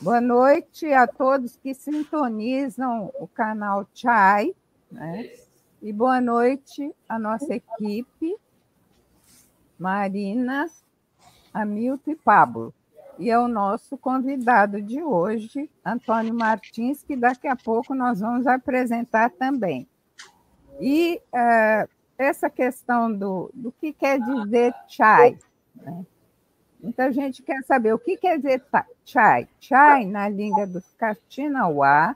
Boa noite a todos que sintonizam o canal Chai, né? E boa noite à nossa equipe, Marina, Hamilton e Pablo. E é o nosso convidado de hoje, Antônio Martins, que daqui a pouco nós vamos apresentar também. E essa questão do que quer dizer Chai, né? Muita gente quer saber o que quer dizer Chai. Chai, na língua dos Kaxinawá,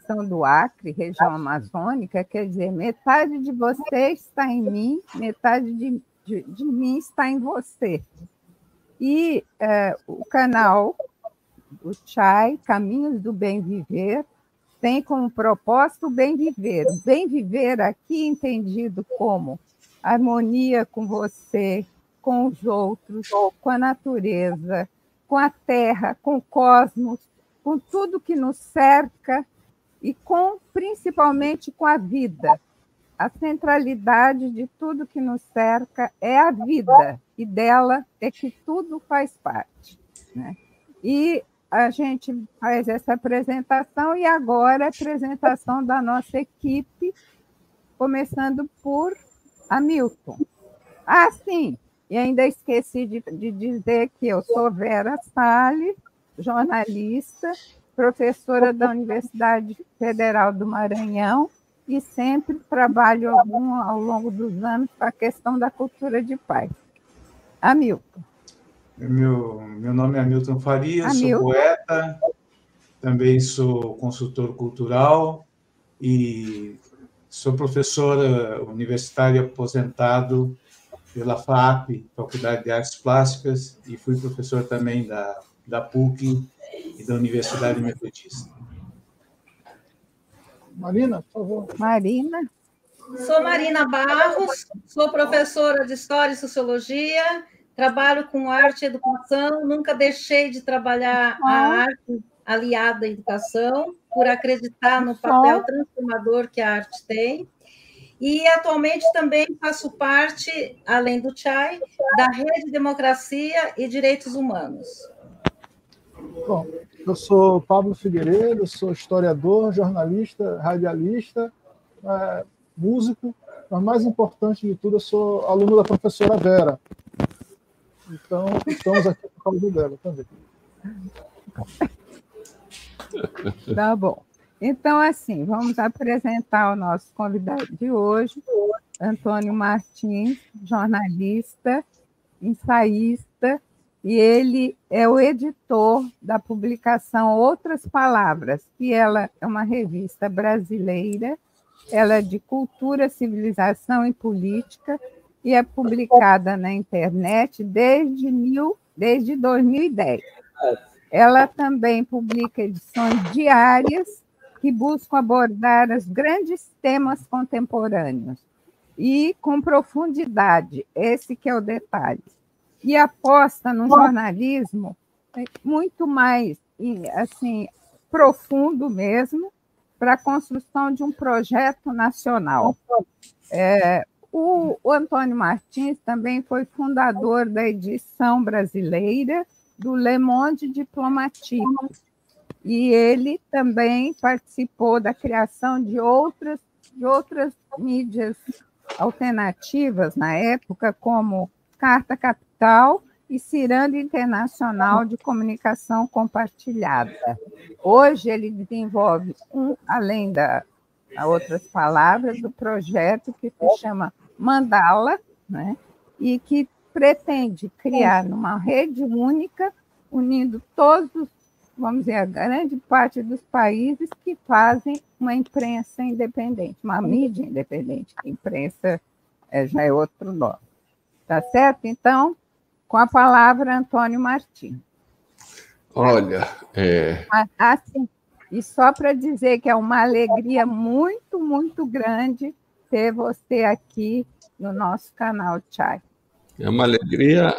são do Acre, região amazônica, quer dizer, metade de você está em mim, metade de mim está em você. E o canal, o Chai, Caminhos do Bem Viver, tem como propósito o bem viver. O bem viver aqui entendido como harmonia com você, com os outros, com a natureza, com a terra, com o cosmos, com tudo que nos cerca e principalmente com a vida. A centralidade de tudo que nos cerca é a vida, e dela é que tudo faz parte, né? E a gente faz essa apresentação, e agora a apresentação da nossa equipe, começando por Hamilton. Ah, sim! E ainda esqueci de dizer que eu sou Vera Salles, jornalista, professora da Universidade Federal do Maranhão, e sempre trabalho ao longo dos anos com a questão da cultura de paz. Hamilton. Meu nome é Hamilton Farias, sou poeta, também sou consultor cultural e sou professor universitário aposentado pela FAP, Faculdade de Artes Plásticas, e fui professor também da PUC e da Universidade Metodista. Marina, por favor. Marina. Sou Marina Barros, sou professora de História e Sociologia, trabalho com arte e educação, nunca deixei de trabalhar a arte aliada à educação, por acreditar no papel transformador que a arte tem. E, atualmente, também faço parte, além do Chai, da Rede Democracia e Direitos Humanos. Bom, eu sou Pablo Figueiredo, sou historiador, jornalista, radialista, músico, mas, mais importante de tudo, eu sou aluno da professora Vera. Então, estamos aqui por causa dela também. Tá bom. Então, assim, vamos apresentar o nosso convidado de hoje, Antônio Martins, jornalista, ensaísta, e ele é o editor da publicação Outras Palavras, que ela é uma revista brasileira, ela é de cultura, civilização e política, e é publicada na internet desde 2010. Ela também publica edições diárias que buscam abordar os grandes temas contemporâneos e com profundidade, esse que é o detalhe. E aposta no jornalismo muito mais assim, profundo mesmo, para a construção de um projeto nacional. O Antônio Martins também foi fundador da edição brasileira do Le Monde Diplomatique, e ele também participou da criação de outras mídias alternativas na época, como Carta Capital e Ciranda Internacional de Comunicação Compartilhada. Hoje ele desenvolve além da Outras Palavras, do projeto que se chama Mandala, né? E que pretende criar uma rede única, unindo todos, vamos dizer, a grande parte dos países que fazem uma imprensa independente, uma mídia independente. A imprensa já é outro nome. Tá certo? Então, com a palavra, Antônio Martins. Olha, Assim, e só para dizer que é uma alegria muito, muito grande ter você aqui no nosso canal Chai. É uma alegria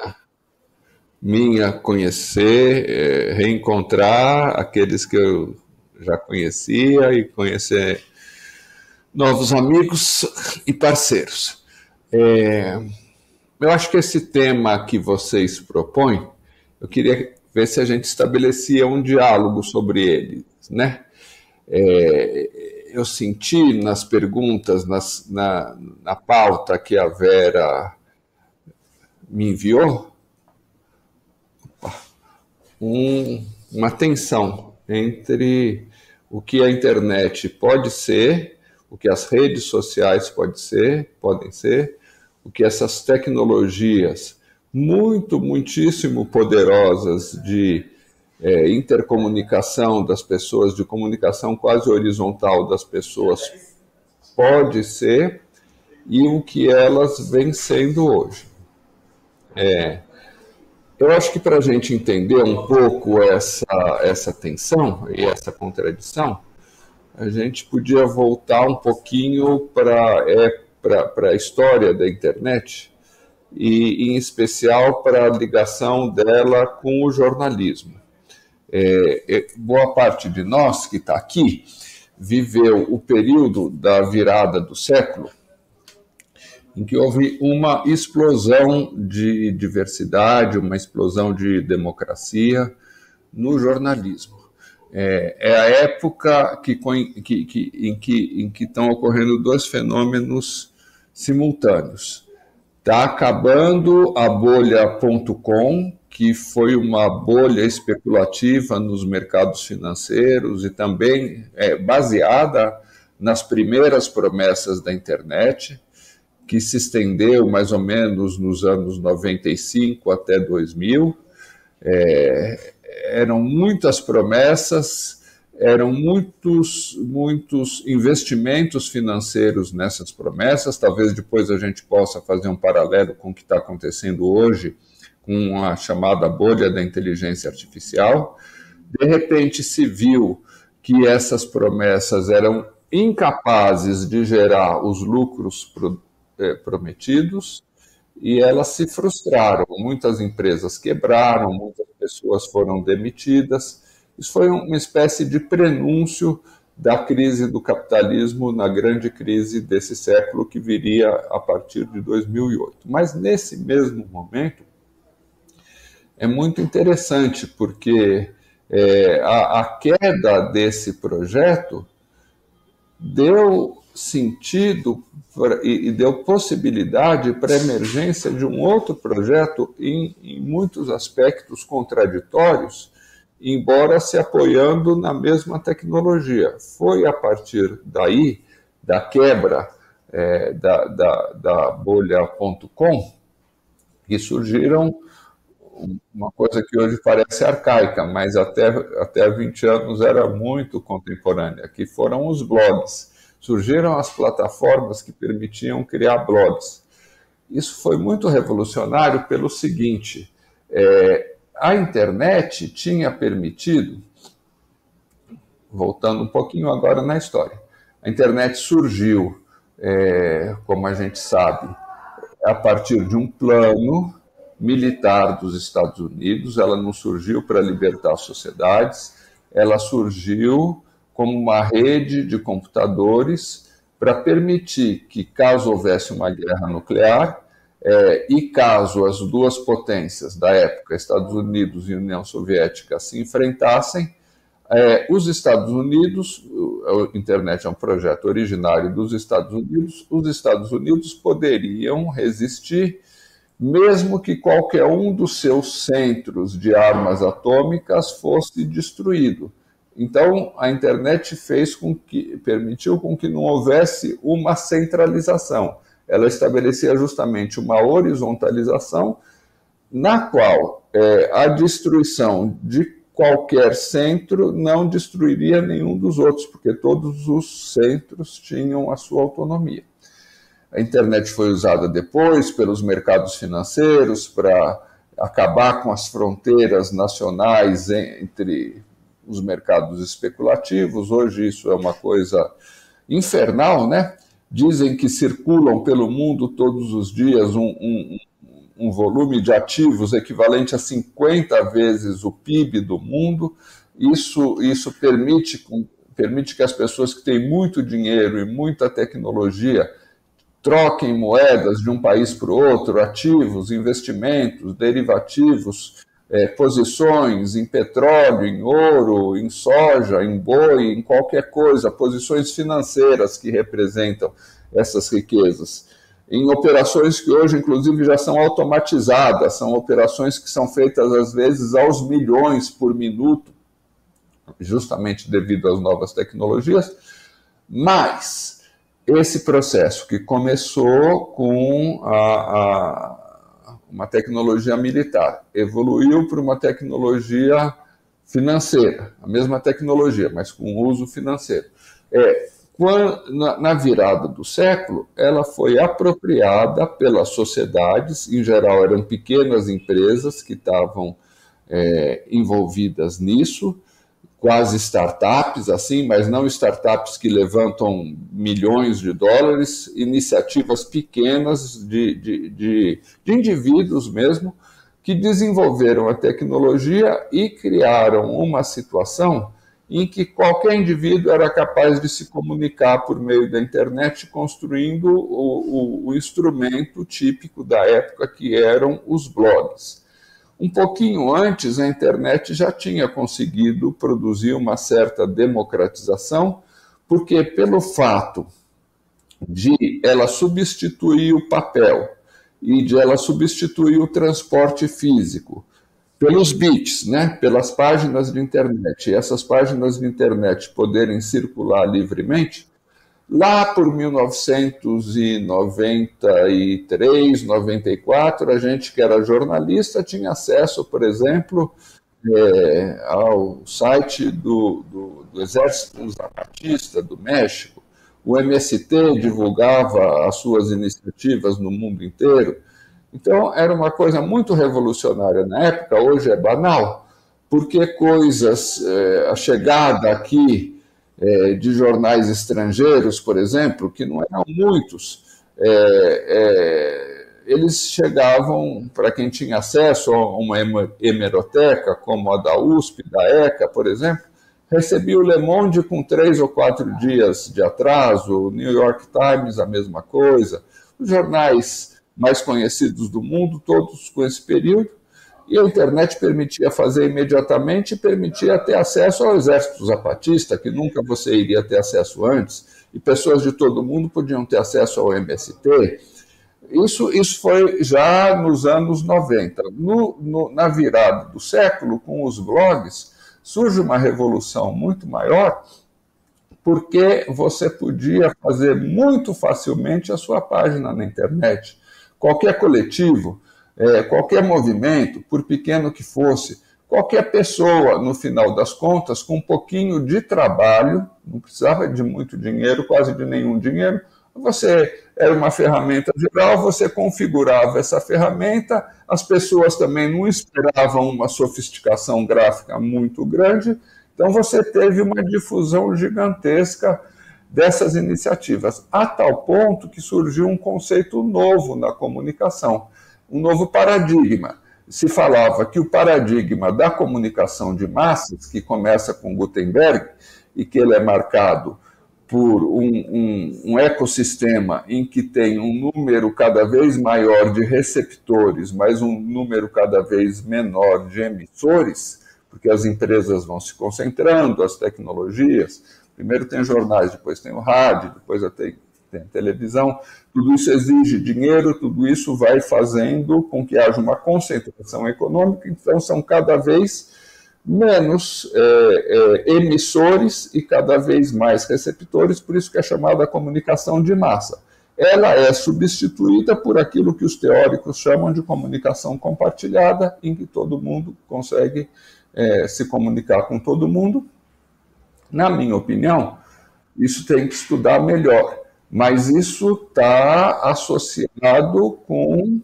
minha conhecer, reencontrar aqueles que eu já conhecia e conhecer novos amigos e parceiros. Eu acho que esse tema que vocês propõem, eu queria ver se a gente estabelecia um diálogo sobre ele, né? Eu senti nas perguntas, na pauta que a Vera me enviou, uma tensão entre o que a internet pode ser, o que as redes sociais podem ser, o que essas tecnologias muitíssimo poderosas de intercomunicação das pessoas, de comunicação quase horizontal das pessoas pode ser, e o que elas vêm sendo hoje. Eu acho que para a gente entender um pouco essa tensão e essa contradição, a gente podia voltar um pouquinho para a história da internet e, em especial, para a ligação dela com o jornalismo. Boa parte de nós que está aqui viveu o período da virada do século, em que houve uma explosão de diversidade, uma explosão de democracia no jornalismo. É a época em que estão ocorrendo dois fenômenos simultâneos. Está acabando a bolha.com, que foi uma bolha especulativa nos mercados financeiros e também baseada nas primeiras promessas da internet, que se estendeu mais ou menos nos anos 95 até 2000. Eram muitas promessas, eram muitos investimentos financeiros nessas promessas. Talvez depois a gente possa fazer um paralelo com o que está acontecendo hoje com a chamada bolha da inteligência artificial. De repente se viu que essas promessas eram incapazes de gerar os lucros prometidos, e elas se frustraram. Muitas empresas quebraram, muitas pessoas foram demitidas. Isso foi uma espécie de prenúncio da crise do capitalismo, na grande crise desse século que viria a partir de 2008. Mas nesse mesmo momento é muito interessante, porque a queda desse projeto deu sentido e deu possibilidade para a emergência de um outro projeto em muitos aspectos contraditórios, embora se apoiando na mesma tecnologia. Foi a partir daí, da quebra da bolha.com, que surgiram uma coisa que hoje parece arcaica, mas até 20 anos era muito contemporânea, que foram os blogs. Surgiram as plataformas que permitiam criar blogs. Isso foi muito revolucionário pelo seguinte: a internet tinha permitido, voltando um pouquinho agora na história, a internet surgiu, como a gente sabe, a partir de um plano militar dos Estados Unidos. Ela não surgiu para libertar as sociedades, ela surgiu como uma rede de computadores para permitir que, caso houvesse uma guerra nuclear, e caso as duas potências da época, Estados Unidos e União Soviética, se enfrentassem, os Estados Unidos, a internet é um projeto originário dos Estados Unidos, os Estados Unidos poderiam resistir, mesmo que qualquer um dos seus centros de armas atômicas fosse destruído. Então, a internet permitiu com que não houvesse uma centralização. Ela estabelecia justamente uma horizontalização, na qual a destruição de qualquer centro não destruiria nenhum dos outros, porque todos os centros tinham a sua autonomia. A internet foi usada depois pelos mercados financeiros para acabar com as fronteiras nacionais entre os mercados especulativos. Hoje isso é uma coisa infernal, né? Dizem que circulam pelo mundo todos os dias um volume de ativos equivalente a 50 vezes o PIB do mundo. Isso permite permite que as pessoas que têm muito dinheiro e muita tecnologia troquem moedas de um país para o outro, ativos, investimentos, derivativos, posições em petróleo, em ouro, em soja, em boi, em qualquer coisa, posições financeiras que representam essas riquezas. Em operações que hoje, inclusive, já são automatizadas, são operações que são feitas, às vezes, aos milhões por minuto, justamente devido às novas tecnologias, mas esse processo que começou com uma tecnologia militar, evoluiu para uma tecnologia financeira, a mesma tecnologia, mas com uso financeiro. Na virada do século, ela foi apropriada pelas sociedades, em geral eram pequenas empresas que estavam envolvidas nisso, quase startups, assim, mas não startups que levantam milhões de dólares, iniciativas pequenas de indivíduos mesmo, que desenvolveram a tecnologia e criaram uma situação em que qualquer indivíduo era capaz de se comunicar por meio da internet, construindo o instrumento típico da época, que eram os blogs. Um pouquinho antes, a internet já tinha conseguido produzir uma certa democratização, porque pelo fato de ela substituir o papel e de ela substituir o transporte físico pelos bits, né, pelas páginas de internet, e essas páginas de internet poderem circular livremente, lá por 1993, 94, a gente que era jornalista tinha acesso, por exemplo, ao site do Exército Zapatista do México. O MST divulgava as suas iniciativas no mundo inteiro. Então, era uma coisa muito revolucionária na época, hoje é banal, porque a chegada aqui de jornais estrangeiros, por exemplo, que não eram muitos, eles chegavam, para quem tinha acesso a uma hemeroteca, como a da USP, da ECA, por exemplo, recebia o Le Monde com 3 ou 4 dias de atraso, o New York Times, a mesma coisa, os jornais mais conhecidos do mundo, todos com esse período, e a internet permitia fazer imediatamente e permitia ter acesso ao Exército Zapatista, que nunca você iria ter acesso antes, e pessoas de todo mundo podiam ter acesso ao MST. Isso foi já nos anos 90. Na virada do século, com os blogs, surge uma revolução muito maior, porque você podia fazer muito facilmente a sua página na internet. Qualquer coletivo, qualquer movimento, por pequeno que fosse, qualquer pessoa, no final das contas, com um pouquinho de trabalho, não precisava de muito dinheiro, quase de nenhum dinheiro, você era uma ferramenta geral, você configurava essa ferramenta, as pessoas também não esperavam uma sofisticação gráfica muito grande, então você teve uma difusão gigantesca dessas iniciativas, a tal ponto que surgiu um conceito novo na comunicação, um novo paradigma. Se falava que o paradigma da comunicação de massas, que começa com Gutenberg, e que ele é marcado por um ecossistema em que tem um número cada vez maior de receptores, mas um número cada vez menor de emissores, porque as empresas vão se concentrando, as tecnologias, primeiro tem jornais, depois tem o rádio, depois tem a televisão, tudo isso exige dinheiro, tudo isso vai fazendo com que haja uma concentração econômica, então são cada vez menos emissores e cada vez mais receptores, por isso que é chamada comunicação de massa. Ela é substituída por aquilo que os teóricos chamam de comunicação compartilhada, em que todo mundo consegue se comunicar com todo mundo. Na minha opinião, isso tem que estudar melhor, mas isso está associado com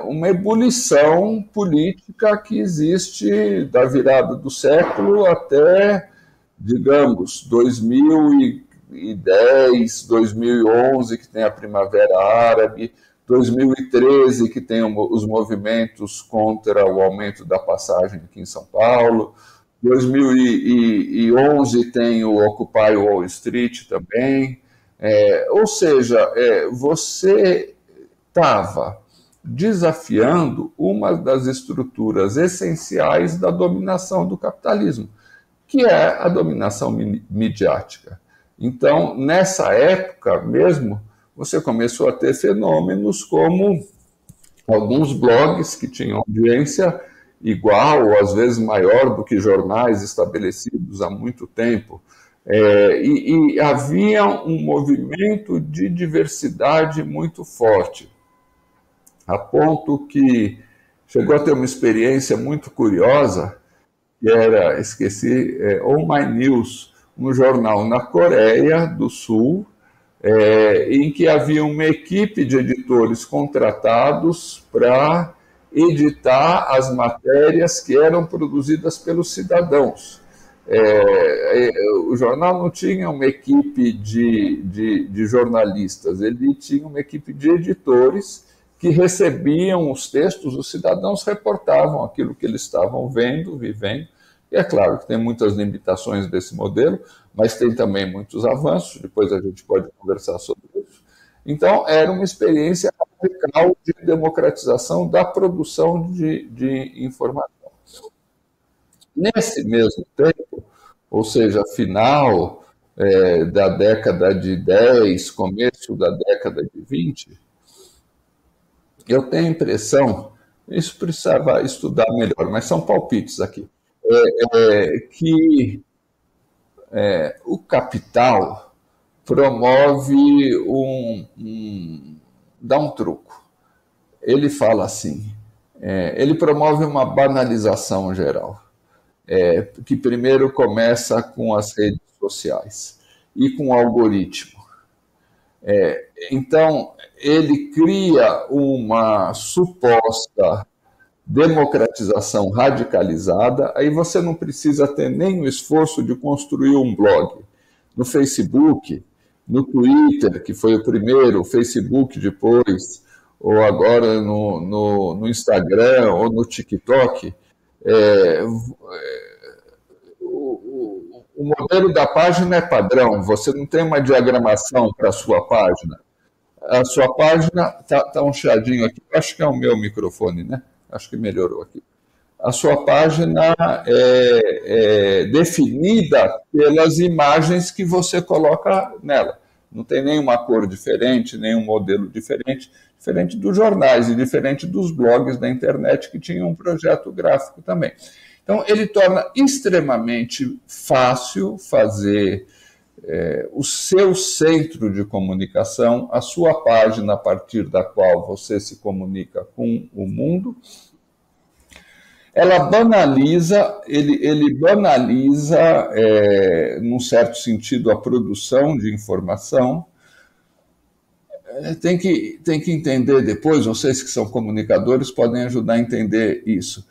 uma ebulição política que existe da virada do século até, digamos, 2010, 2011, que tem a Primavera Árabe, 2013, que tem os movimentos contra o aumento da passagem aqui em São Paulo, 2011 tem o Occupy Wall Street também. Ou seja, você estava desafiando uma das estruturas essenciais da dominação do capitalismo, que é a dominação midiática. Então, nessa época mesmo, você começou a ter fenômenos como alguns blogs que tinham audiência igual ou às vezes maior do que jornais estabelecidos há muito tempo. E havia um movimento de diversidade muito forte, a ponto que chegou a ter uma experiência muito curiosa, que era, On My News, um jornal na Coreia do Sul, em que havia uma equipe de editores contratados para editar as matérias que eram produzidas pelos cidadãos. O jornal não tinha uma equipe de jornalistas, ele tinha uma equipe de editores que recebiam os textos, os cidadãos reportavam aquilo que eles estavam vendo, vivendo. E é claro que tem muitas limitações desse modelo, mas tem também muitos avanços, depois a gente pode conversar sobre isso. Então, era uma experiência radical de democratização da produção de informação. Nesse mesmo tempo, ou seja, final da década de 10, começo da década de 20, eu tenho a impressão, isso precisava estudar melhor, mas são palpites aqui, que o capital promove dá um truco. Ele fala assim, ele promove uma banalização geral, que primeiro começa com as redes sociais e com o algoritmo. Então, ele cria uma suposta democratização radicalizada, aí você não precisa ter nem o esforço de construir um blog. No Facebook, no Twitter, que foi o primeiro, o Facebook depois, ou agora no Instagram ou no TikTok, o modelo da página é padrão, você não tem uma diagramação para a sua página. A sua página está um chiadinho aqui, acho que é o meu microfone, né? Acho que melhorou aqui. A sua página é definida pelas imagens que você coloca nela. Não tem nenhuma cor diferente, nenhum modelo diferente dos jornais e diferente dos blogs da internet que tinham um projeto gráfico também. Então, ele torna extremamente fácil fazer o seu centro de comunicação, a sua página a partir da qual você se comunica com o mundo. Ela banaliza, ele banaliza, num certo sentido, a produção de informação. Tem que entender depois, vocês que são comunicadores podem ajudar a entender isso.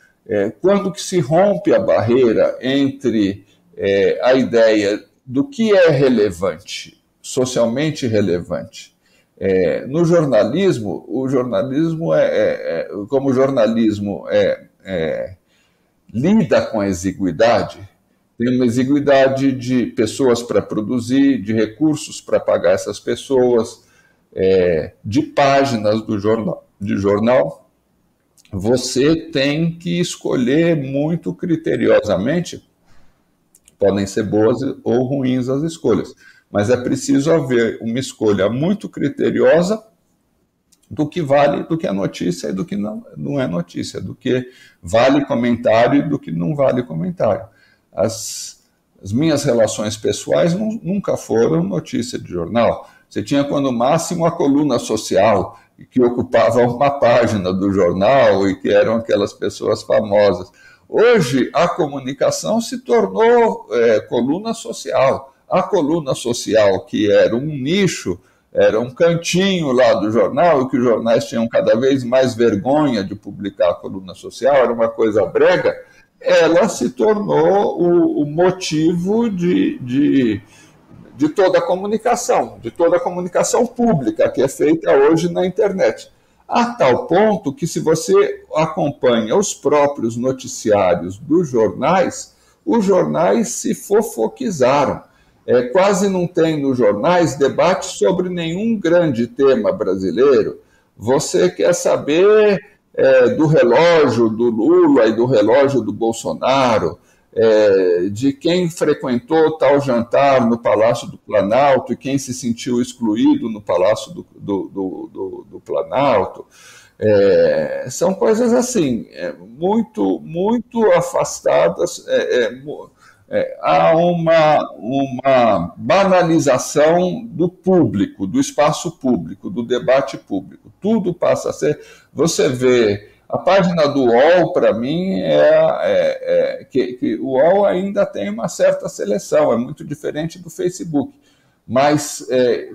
Quando que se rompe a barreira entre a ideia do que é relevante, socialmente relevante. No jornalismo, o jornalismo como o jornalismo lida com a exiguidade, tem uma exiguidade de pessoas para produzir, de recursos para pagar essas pessoas, de páginas de jornal, você tem que escolher muito criteriosamente. Podem ser boas ou ruins as escolhas, mas é preciso haver uma escolha muito criteriosa do que vale, do que é notícia e do que não é notícia, do que vale comentário e do que não vale comentário. As minhas relações pessoais nunca foram notícia de jornal. Você tinha, quando máximo, a coluna social, que ocupava uma página do jornal e que eram aquelas pessoas famosas. Hoje, a comunicação se tornou coluna social. A coluna social, que era um nicho, era um cantinho lá do jornal, e que os jornais tinham cada vez mais vergonha de publicar a coluna social, era uma coisa brega, ela se tornou o motivo de toda a comunicação pública que é feita hoje na internet. A tal ponto que, se você acompanha os próprios noticiários dos jornais, os jornais se fofoquizaram. Quase não tem nos jornais debate sobre nenhum grande tema brasileiro. Você quer saber do relógio do Lula e do relógio do Bolsonaro, de quem frequentou tal jantar no Palácio do Planalto e quem se sentiu excluído no Palácio do Planalto. São coisas assim, muito, muito afastadas. Há uma banalização do público, do espaço público, do debate público. Tudo passa a ser... Você vê, a página do UOL, para mim, que o UOL ainda tem uma certa seleção, é muito diferente do Facebook. Mas,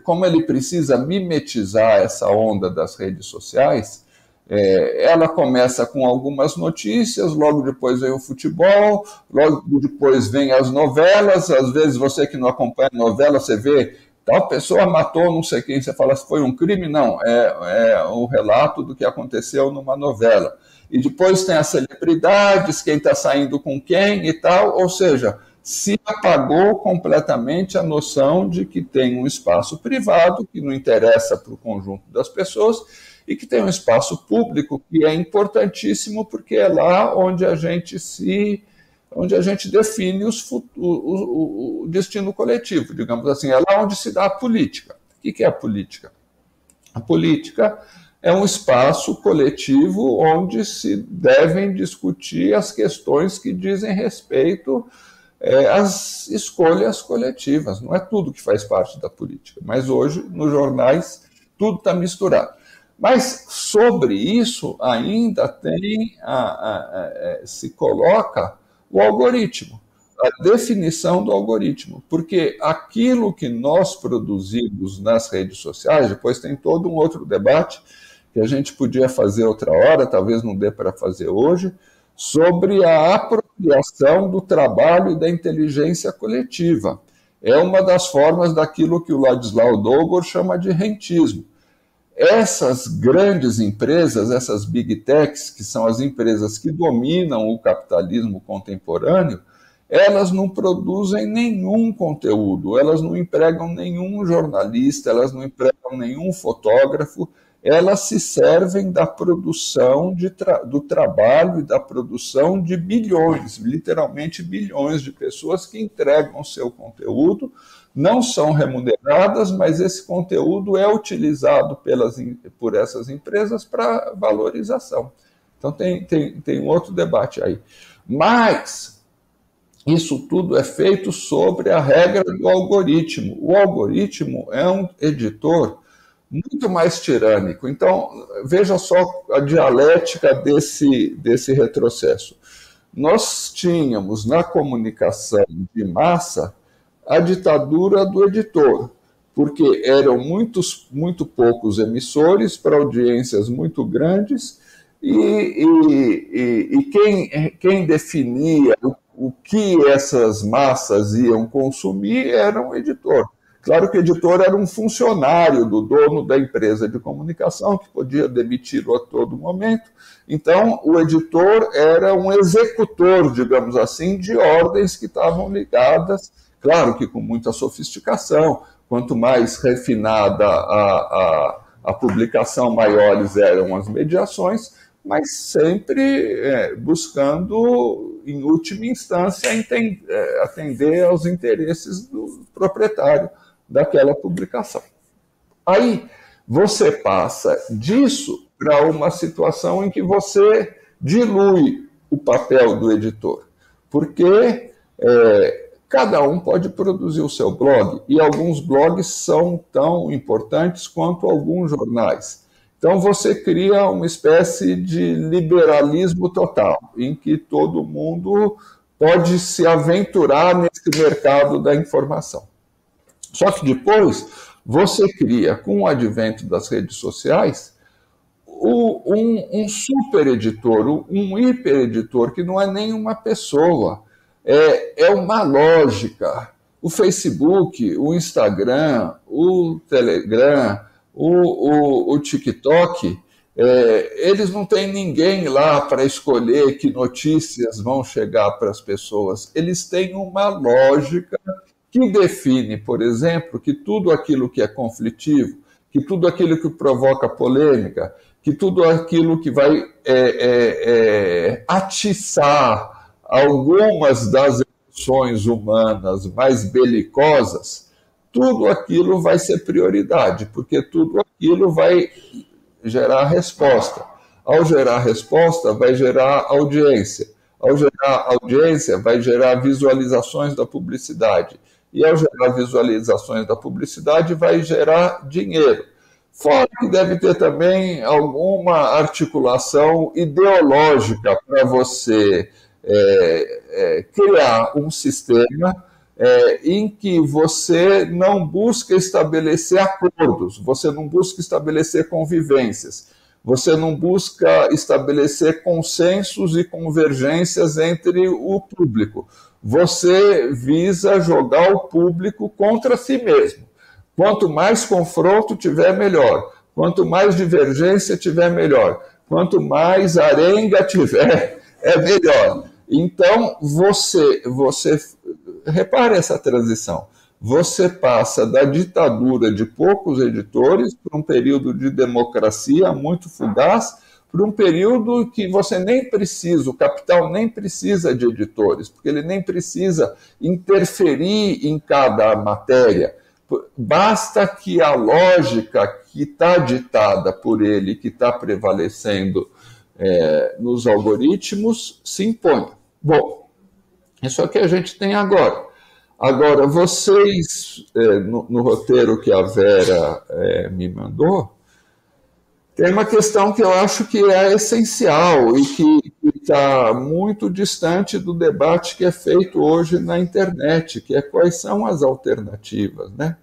como ele precisa mimetizar essa onda das redes sociais, ela começa com algumas notícias, logo depois vem o futebol, logo depois vem as novelas. Às vezes você que não acompanha a novela, você vê tal pessoa matou não sei quem, você fala se foi um crime, não, é o relato do que aconteceu numa novela. E depois tem as celebridades, quem está saindo com quem e tal, ou seja, se apagou completamente a noção de que tem um espaço privado que não interessa para o conjunto das pessoas, e que tem um espaço público que é importantíssimo porque é lá onde a gente define o destino coletivo, digamos assim, é lá onde se dá a política. O que é a política? A política é um espaço coletivo onde se devem discutir as questões que dizem respeito às escolhas coletivas. Não é tudo que faz parte da política, mas hoje, nos jornais, tudo está misturado. Mas sobre isso ainda se coloca o algoritmo, a definição do algoritmo, porque aquilo que nós produzimos nas redes sociais, depois tem todo um outro debate que a gente podia fazer outra hora, talvez não dê para fazer hoje, sobre a apropriação do trabalho e da inteligência coletiva. É uma das formas daquilo que o Ladislau Dolgor chama de rentismo. Essas grandes empresas, essas big techs, que são as empresas que dominam o capitalismo contemporâneo, elas não produzem nenhum conteúdo, elas não empregam nenhum jornalista, elas não empregam nenhum fotógrafo, elas se servem da produção do trabalho e da produção de bilhões, literalmente bilhões de pessoas que entregam seu conteúdo, não são remuneradas, mas esse conteúdo é utilizado por essas empresas para valorização. Então tem um outro debate aí. Mas isso tudo é feito sobre a regra do algoritmo. O algoritmo é um editor muito mais tirânico. Então, veja só a dialética desse retrocesso. Nós tínhamos na comunicação de massa a ditadura do editor, porque eram muito poucos emissores para audiências muito grandes, e quem definia o que essas massas iam consumir era um editor. Claro que o editor era um funcionário do dono da empresa de comunicação, que podia demiti-lo a todo momento. Então, o editor era um executor, digamos assim, de ordens que estavam ligadas, claro que com muita sofisticação, quanto mais refinada a publicação, maiores eram as mediações, mas sempre buscando, em última instância, atender aos interesses do proprietário daquela publicação. Aí você passa disso para uma situação em que você dilui o papel do editor, porque cada um pode produzir o seu blog, e alguns blogs são tão importantes quanto alguns jornais. Então você cria uma espécie de liberalismo total, em que todo mundo pode se aventurar nesse mercado da informação. Só que depois você cria, com o advento das redes sociais, um super editor, um hiper editor, que não é nem uma pessoa, é uma lógica. O Facebook, o Instagram, o Telegram, o TikTok, Eles não têm ninguém lá para escolher que notícias vão chegar para as pessoas. Eles têm uma lógica que define, por exemplo, que tudo aquilo que é conflitivo, que tudo aquilo que provoca polêmica, que tudo aquilo que vai atiçar algumas das emoções humanas mais belicosas, tudo aquilo vai ser prioridade, porque tudo aquilo vai gerar resposta. Ao gerar resposta, vai gerar audiência. Ao gerar audiência, vai gerar visualizações da publicidade. E ao gerar visualizações da publicidade, vai gerar dinheiro. Fora que deve ter também alguma articulação ideológica para você criar um sistema em que você não busca estabelecer acordos, você não busca estabelecer convivências, você não busca estabelecer consensos e convergências entre o público. Você visa jogar o público contra si mesmo. Quanto mais confronto tiver, melhor. Quanto mais divergência tiver, melhor. Quanto mais arenga tiver, é melhor. Então, você repare essa transição. Você passa da ditadura de poucos editores para um período de democracia muito fugaz, para um período que você nem precisa, o capital nem precisa de editores, porque ele nem precisa interferir em cada matéria. Basta que a lógica que está ditada por ele, que está prevalecendo nos algoritmos, se imponha. Bom, isso é o que a gente tem agora. Agora, vocês, no roteiro que a Vera me mandou, tem uma questão que eu acho que é essencial e que está muito distante do debate que é feito hoje na internet, que é quais são as alternativas, né?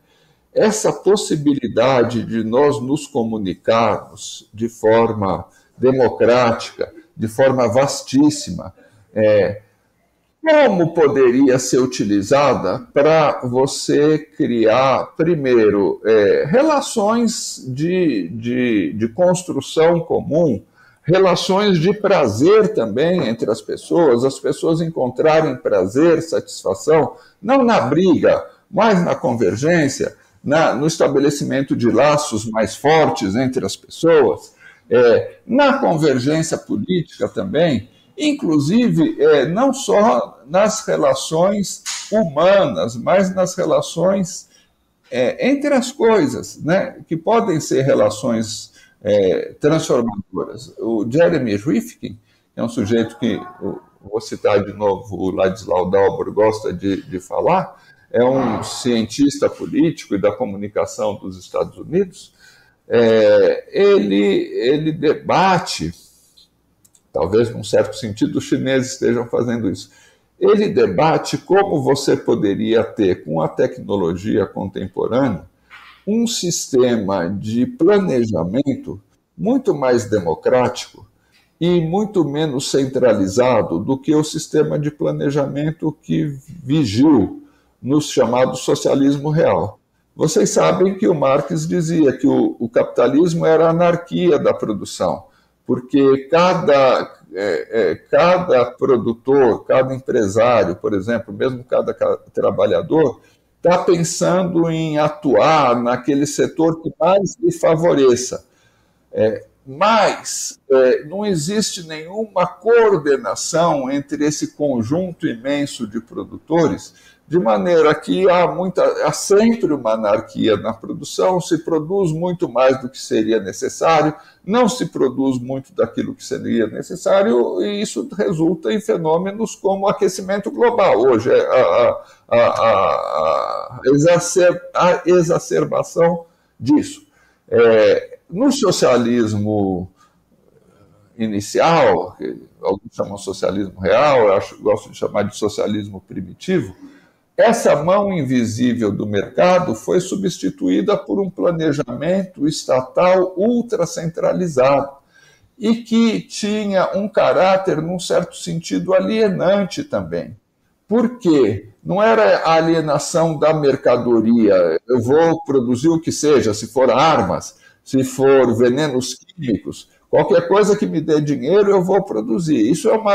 Essa possibilidade de nós nos comunicarmos de forma democrática, de forma vastíssima, como poderia ser utilizada para você criar, primeiro, relações de construção comum, relações de prazer também entre as pessoas encontrarem prazer, satisfação, não na briga, mas na convergência, no estabelecimento de laços mais fortes entre as pessoas, na convergência política também, inclusive não só nas relações humanas, mas nas relações entre as coisas, né, que podem ser relações transformadoras. O Jeremy Rifkin, que é um sujeito que, vou citar de novo, o Ladislau Dalbor gosta de falar, é um cientista político e da comunicação dos Estados Unidos. Ele debate, talvez num certo sentido os chineses estejam fazendo isso, ele debate como você poderia ter, com a tecnologia contemporânea, um sistema de planejamento muito mais democrático e muito menos centralizado do que o sistema de planejamento que vigiu no chamado socialismo real. Vocês sabem que o Marx dizia que o capitalismo era a anarquia da produção, porque cada produtor, cada empresário, por exemplo, mesmo cada trabalhador, está pensando em atuar naquele setor que mais lhe favoreça. Mas não existe nenhuma coordenação entre esse conjunto imenso de produtores, de maneira que há sempre uma anarquia na produção, se produz muito mais do que seria necessário, não se produz muito daquilo que seria necessário, e isso resulta em fenômenos como o aquecimento global. Hoje, a exacerbação disso. No socialismo inicial, que alguns chamam socialismo real, eu gosto de chamar de socialismo primitivo, essa mão invisível do mercado foi substituída por um planejamento estatal ultracentralizado e que tinha um caráter, num certo sentido, alienante também. Por quê? Não era a alienação da mercadoria. Eu vou produzir o que seja, se for armas, se for venenos químicos, Qualquer coisa que me dê dinheiro, eu vou produzir. Isso é uma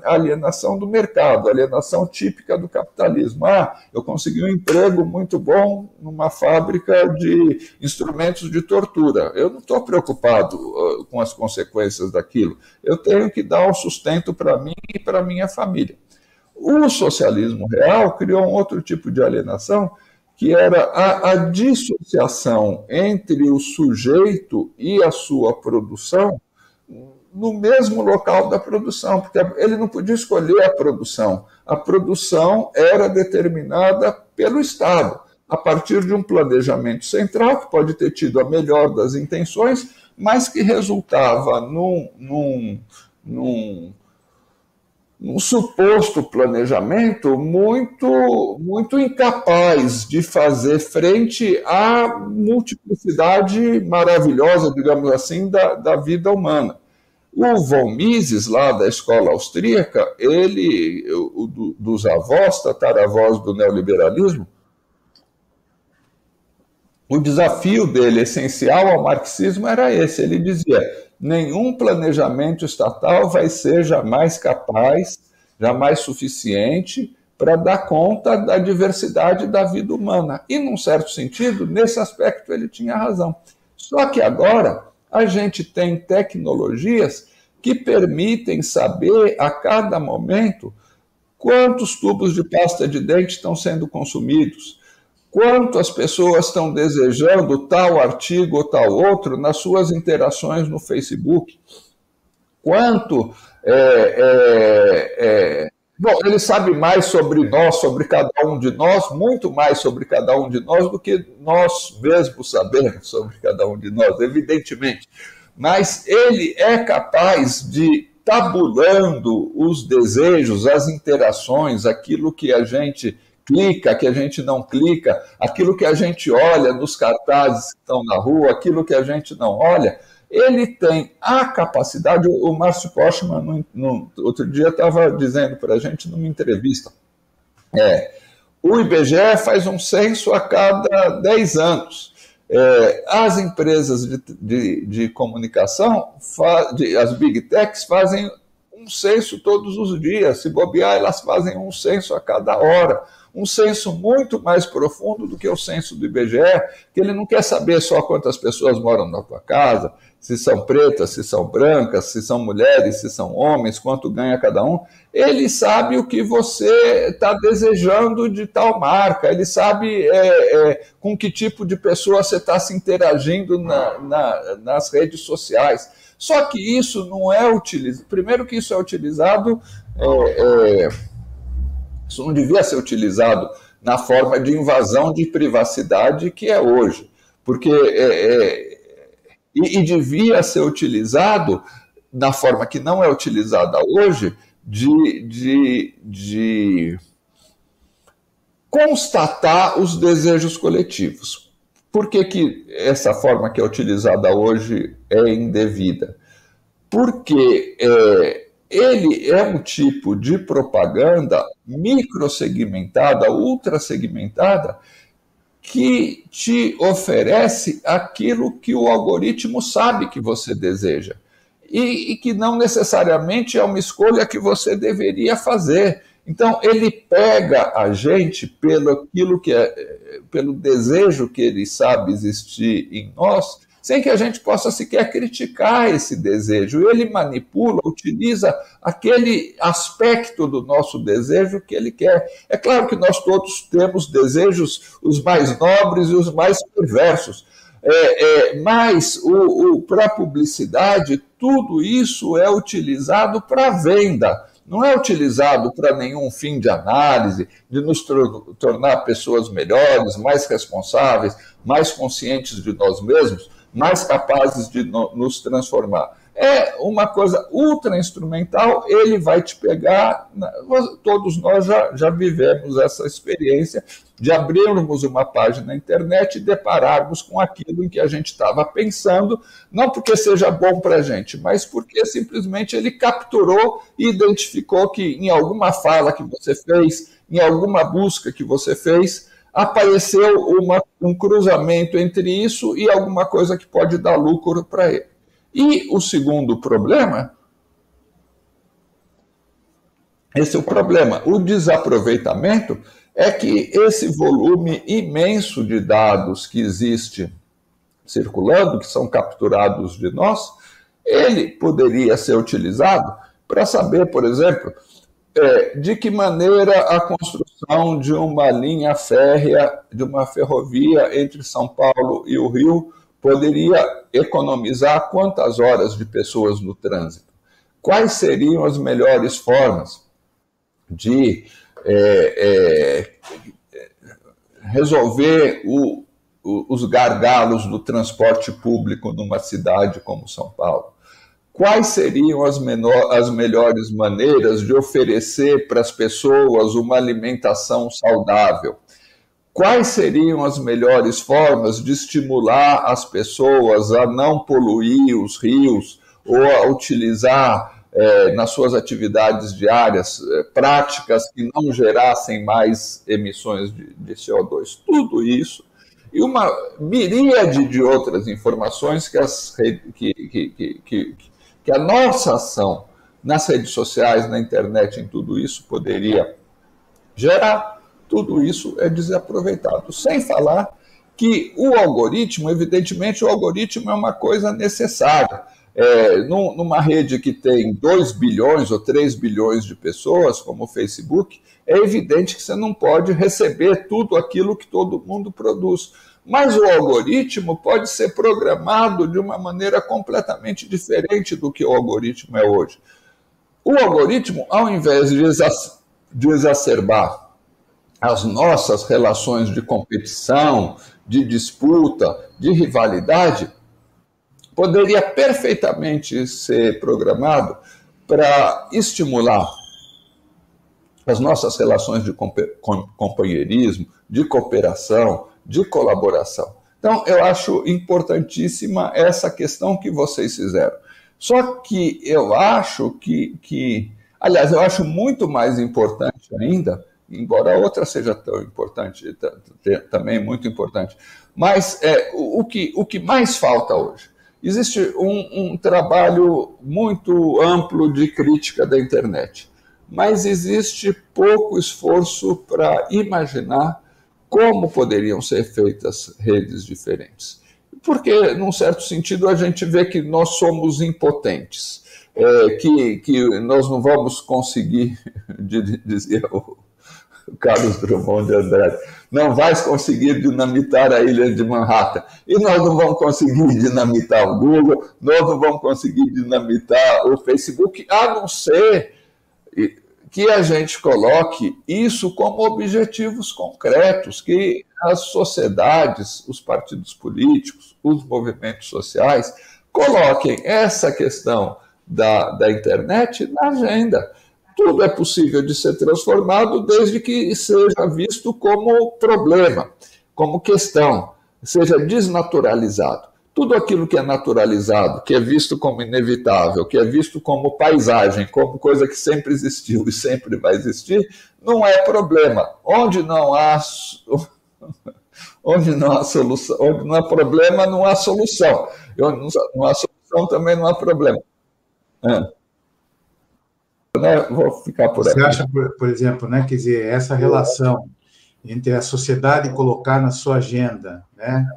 alienação do mercado, alienação típica do capitalismo. Eu consegui um emprego muito bom numa fábrica de instrumentos de tortura. Eu não estou preocupado com as consequências daquilo. Eu tenho que dar um sustento para mim e para minha família. O socialismo real criou um outro tipo de alienação, que era a dissociação entre o sujeito e a sua produção no mesmo local da produção, porque ele não podia escolher a produção. A produção era determinada pelo Estado, a partir de um planejamento central, que pode ter tido a melhor das intenções, mas que resultava num suposto planejamento muito incapaz de fazer frente à multiplicidade maravilhosa, digamos assim, da vida humana. O von Mises, lá da escola austríaca, ele, dos avós, tataravós do neoliberalismo, o desafio dele, essencial ao marxismo, era esse. Ele dizia: nenhum planejamento estatal vai ser jamais capaz, jamais suficiente para dar conta da diversidade da vida humana. E, num certo sentido, nesse aspecto ele tinha razão. Só que agora a gente tem tecnologias que permitem saber a cada momento quantos tubos de pasta de dente estão sendo consumidos, quanto as pessoas estão desejando tal artigo ou tal outro nas suas interações no Facebook. Quanto... Bom, ele sabe mais sobre nós, sobre cada um de nós, muito mais sobre cada um de nós do que nós mesmos sabemos sobre cada um de nós, evidentemente. Mas ele é capaz de, tabulando os desejos, as interações, aquilo que a gente clica, que a gente não clica, aquilo que a gente olha nos cartazes que estão na rua, aquilo que a gente não olha, ele tem a capacidade. O Márcio Postman, outro dia, estava dizendo para a gente numa entrevista, o IBGE faz um censo a cada 10 anos. As empresas de comunicação, as Big Techs, fazem um censo todos os dias. Se bobear, elas fazem um censo a cada hora. Um censo muito mais profundo do que o censo do IBGE, que ele não quer saber só quantas pessoas moram na tua casa, se são pretas, se são brancas, se são mulheres, se são homens, quanto ganha cada um. Ele sabe o que você está desejando de tal marca, ele sabe com que tipo de pessoa você está se interagindo nas redes sociais. Só que isso não é utilizado. Primeiro que isso é utilizado... Isso não devia ser utilizado na forma de invasão de privacidade que é hoje, porque devia ser utilizado na forma que não é utilizada hoje, de constatar os desejos coletivos. Por que essa forma que é utilizada hoje é indevida? Porque ele é um tipo de propaganda microsegmentada, ultrasegmentada, que te oferece aquilo que o algoritmo sabe que você deseja. E que não necessariamente é uma escolha que você deveria fazer. Então, ele pega a gente pelo desejo que ele sabe existir em nós, sem que a gente possa sequer criticar esse desejo. Ele manipula, utiliza aquele aspecto do nosso desejo que ele quer. É claro que nós todos temos desejos, os mais nobres e os mais perversos, mas para a publicidade, tudo isso é utilizado para venda. Não é utilizado para nenhum fim de análise, de nos tornar pessoas melhores, mais responsáveis, mais conscientes de nós mesmos, mais capazes de nos transformar. É uma coisa ultra instrumental, ele vai te pegar. Todos nós já vivemos essa experiência de abrirmos uma página na internet e depararmos com aquilo em que a gente estava pensando, não porque seja bom para a gente, mas porque simplesmente ele capturou e identificou que em alguma fala que você fez, em alguma busca que você fez, apareceu um cruzamento entre isso e alguma coisa que pode dar lucro para ele. E o segundo problema, esse é o problema, o desaproveitamento é que esse volume imenso de dados que existe circulando, que são capturados de nós, ele poderia ser utilizado para saber, por exemplo, de que maneira a construção de uma linha férrea, de uma ferrovia entre São Paulo e o Rio, poderia economizar quantas horas de pessoas no trânsito? Quais seriam as melhores formas de resolver os gargalos do transporte público numa cidade como São Paulo? Quais seriam as melhores maneiras de oferecer para as pessoas uma alimentação saudável? Quais seriam as melhores formas de estimular as pessoas a não poluir os rios ou a utilizar nas suas atividades diárias práticas que não gerassem mais emissões de CO2? Tudo isso e uma miríade de outras informações que a nossa ação nas redes sociais, na internet, em tudo isso, poderia gerar. Tudo isso é desaproveitado. Sem falar que o algoritmo, evidentemente, o algoritmo é uma coisa necessária. Numa rede que tem 2 bilhões ou 3 bilhões de pessoas, como o Facebook, é evidente que você não pode receber tudo aquilo que todo mundo produz. Mas o algoritmo pode ser programado de uma maneira completamente diferente do que o algoritmo é hoje. O algoritmo, ao invés de exacerbar as nossas relações de competição, de disputa, de rivalidade, poderia perfeitamente ser programado para estimular as nossas relações de companheirismo, de cooperação, de colaboração. Então, eu acho importantíssima essa questão que vocês fizeram. Só que eu acho aliás, eu acho muito mais importante ainda, embora a outra seja tão importante, também muito importante, mas o que mais falta hoje? Existe um trabalho muito amplo de crítica da internet, mas existe pouco esforço para imaginar como poderiam ser feitas redes diferentes. Porque, num certo sentido, a gente vê que nós somos impotentes, que nós não vamos conseguir, dizia o Carlos Drummond de Andrade, não vais conseguir dinamitar a ilha de Manhattan. E nós não vamos conseguir dinamitar o Google, nós não vamos conseguir dinamitar o Facebook, a não ser que a gente coloque isso como objetivos concretos, que as sociedades, os partidos políticos, os movimentos sociais, coloquem essa questão da internet na agenda. Tudo é possível de ser transformado desde que seja visto como problema, como questão, seja desnaturalizado. Tudo aquilo que é naturalizado, que é visto como inevitável, que é visto como paisagem, como coisa que sempre existiu e sempre vai existir, não é problema. Onde não há solução, onde não há problema, não há solução. Onde não há solução, também não há problema. Vou ficar por aqui. Você acha, por exemplo, né, quer dizer, essa relação entre a sociedade colocar na sua agenda, né,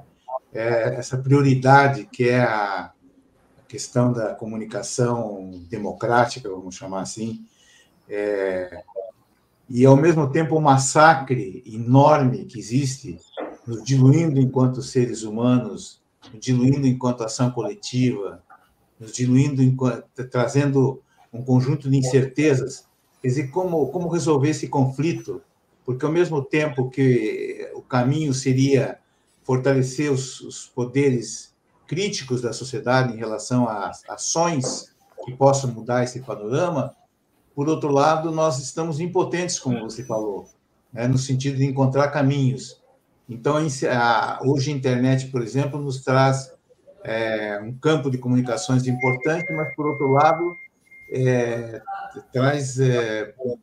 essa prioridade que é a questão da comunicação democrática, vamos chamar assim, e, ao mesmo tempo, o massacre enorme que existe, nos diluindo enquanto seres humanos, nos diluindo enquanto ação coletiva, nos diluindo trazendo um conjunto de incertezas. Quer dizer, como resolver esse conflito? Porque, ao mesmo tempo que o caminho seria fortalecer os poderes críticos da sociedade em relação a ações que possam mudar esse panorama, por outro lado, nós estamos impotentes, como você falou, né, no sentido de encontrar caminhos. Então, hoje a internet, por exemplo, nos traz um campo de comunicações importante, mas, por outro lado, traz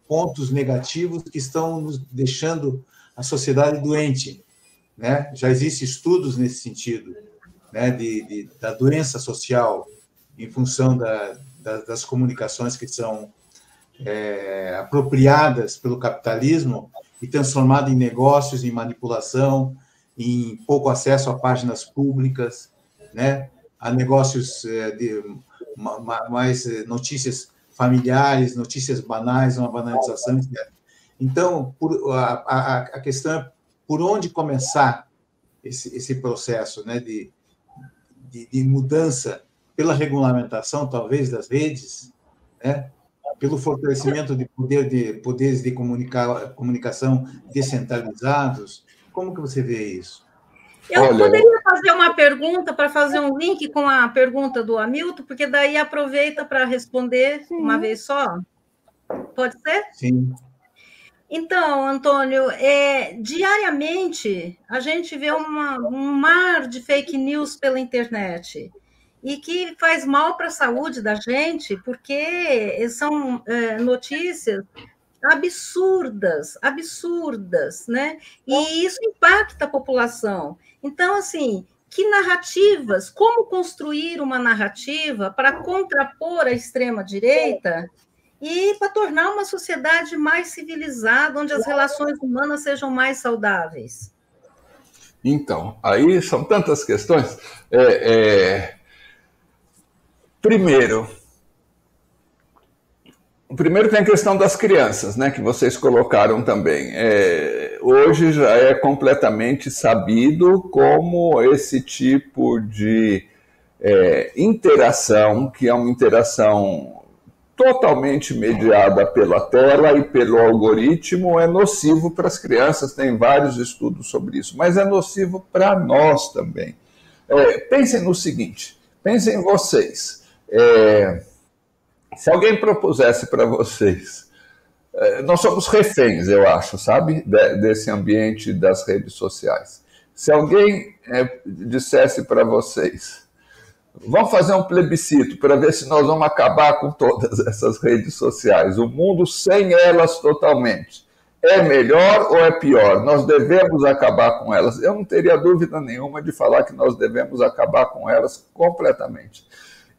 pontos negativos que estão nos deixando a sociedade doente, né? Já existem estudos nesse sentido, né, da doença social, em função das comunicações que são apropriadas pelo capitalismo e transformadas em negócios, em manipulação, em pouco acesso a páginas públicas, né? A negócios mais notícias familiares, notícias banais, uma banalização, etc. Então, a questão é por onde começar esse processo, né, de mudança pela regulamentação, talvez, das redes, né, pelo fortalecimento de poderes de comunicação descentralizados. Como que você vê isso? Eu poderia fazer uma pergunta para fazer um link com a pergunta do Hamilton, porque daí aproveita para responder uma vez só. Pode ser? Sim. Então, Antônio, diariamente a gente vê um mar de fake news pela internet e que faz mal para a saúde da gente, porque são notícias absurdas, né? E isso impacta a população. Então, assim, que narrativas, como construir uma narrativa para contrapor a extrema-direita e para tornar uma sociedade mais civilizada, onde as relações humanas sejam mais saudáveis? Então, aí são tantas questões. Primeiro tem a questão das crianças, né, que vocês colocaram também. Hoje já é completamente sabido como esse tipo de interação, que é uma interação totalmente mediada pela tela e pelo algoritmo, é nocivo para as crianças. Tem vários estudos sobre isso, mas é nocivo para nós também. Pensem no seguinte, pensem em vocês. Se alguém propusesse para vocês, nós somos reféns, eu acho, sabe, desse ambiente das redes sociais. Se alguém dissesse para vocês, vamos fazer um plebiscito para ver se nós vamos acabar com todas essas redes sociais, o mundo sem elas totalmente, é melhor ou é pior? Nós devemos acabar com elas. Eu não teria dúvida nenhuma de falar que nós devemos acabar com elas completamente.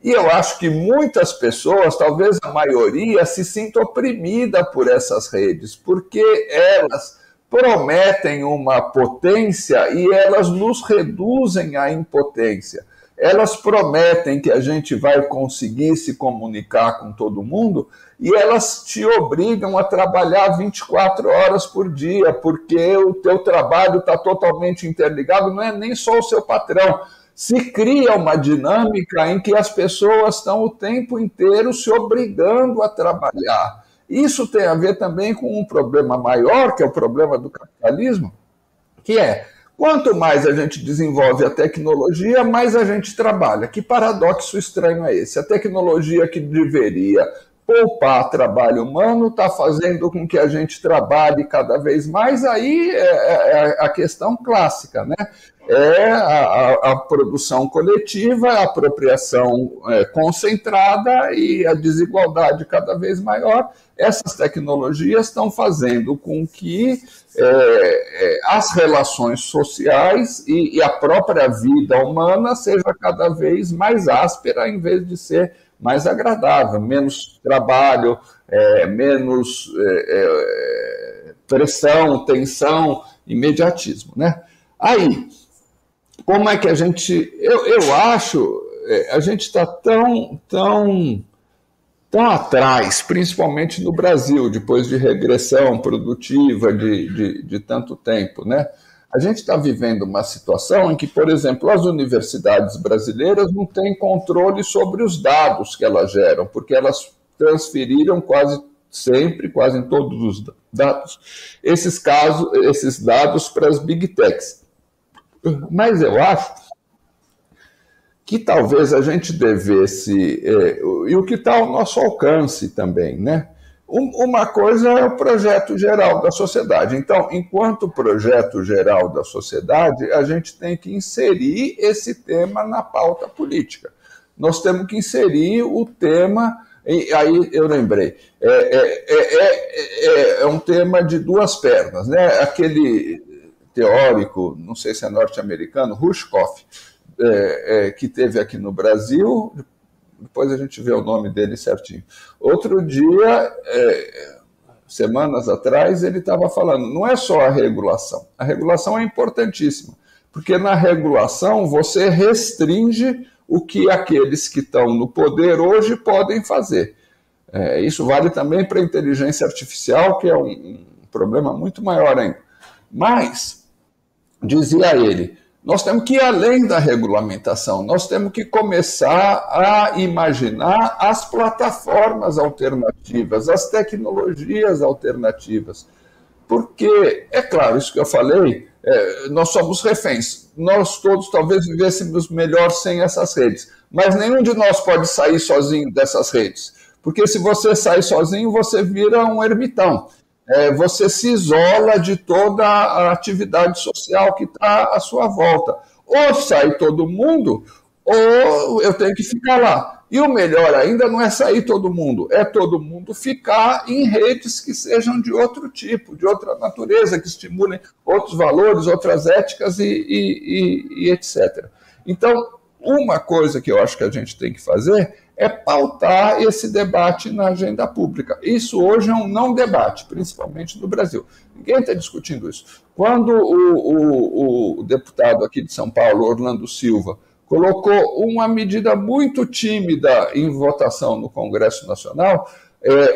E eu acho que muitas pessoas, talvez a maioria, se sinta oprimida por essas redes, porque elas prometem uma potência e elas nos reduzem à impotência. Elas prometem que a gente vai conseguir se comunicar com todo mundo e elas te obrigam a trabalhar 24 horas por dia, porque o teu trabalho está totalmente interligado, não é nem só o seu patrão. Se cria uma dinâmica em que as pessoas estão o tempo inteiro se obrigando a trabalhar. Isso tem a ver também com um problema maior, que é o problema do capitalismo, que é, quanto mais a gente desenvolve a tecnologia, mais a gente trabalha. Que paradoxo estranho é esse? A tecnologia que deveria poupar trabalho humano está fazendo com que a gente trabalhe cada vez mais. Aí é a questão clássica, né? A produção coletiva, a apropriação concentrada e a desigualdade cada vez maior. Essas tecnologias estão fazendo com que as relações sociais e a própria vida humana seja cada vez mais áspera em vez de ser mais agradável, menos trabalho, menos pressão, tensão, imediatismo, né? Aí, como é que a gente... Eu acho, a gente está tão atrás, principalmente no Brasil, depois de regressão produtiva de tanto tempo, né? A gente está vivendo uma situação em que, por exemplo, as universidades brasileiras não têm controle sobre os dados que elas geram, porque elas transferiram quase sempre, quase em todos os dados, esses dados para as big techs. Mas eu acho que talvez a gente devesse, e o que está ao nosso alcance também, né? Uma coisa é o projeto geral da sociedade. Então, enquanto projeto geral da sociedade, a gente tem que inserir esse tema na pauta política. Nós temos que inserir o tema, e aí eu lembrei, é um tema de duas pernas, né? Aquele teórico, não sei se é norte-americano, Rushkoff, que teve aqui no Brasil, depois a gente vê o nome dele certinho. Outro dia, semanas atrás, ele estava falando, não é só a regulação é importantíssima, porque na regulação você restringe o que aqueles que estão no poder hoje podem fazer. Isso vale também para a inteligência artificial, que é um problema muito maior ainda. Mas, dizia ele, nós temos que ir além da regulamentação, nós temos que começar a imaginar as plataformas alternativas, as tecnologias alternativas. Porque, é claro, isso que eu falei, nós somos reféns. Nós todos talvez vivêssemos melhor sem essas redes. Mas nenhum de nós pode sair sozinho dessas redes. Porque se você sai sozinho, você vira um ermitão. Você se isola de toda a atividade social que está à sua volta. Ou sai todo mundo, ou eu tenho que ficar lá. E o melhor ainda não é sair todo mundo, é todo mundo ficar em redes que sejam de outro tipo, de outra natureza, que estimulem outros valores, outras éticas e etc. Então, uma coisa que eu acho que a gente tem que fazer é pautar esse debate na agenda pública. Isso hoje é um não debate, principalmente no Brasil. Ninguém está discutindo isso. Quando o deputado aqui de São Paulo, Orlando Silva, colocou uma medida muito tímida em votação no Congresso Nacional,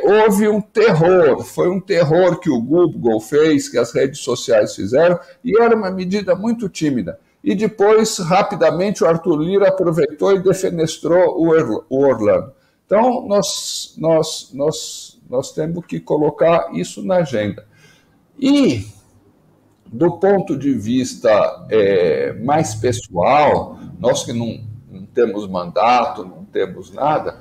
houve um terror, foi um terror que o Google fez, que as redes sociais fizeram, e era uma medida muito tímida. E depois, rapidamente, o Arthur Lira aproveitou e defenestrou o Orlando. Então, nós temos que colocar isso na agenda. E, do ponto de vista mais pessoal, nós que não temos mandato, não temos nada,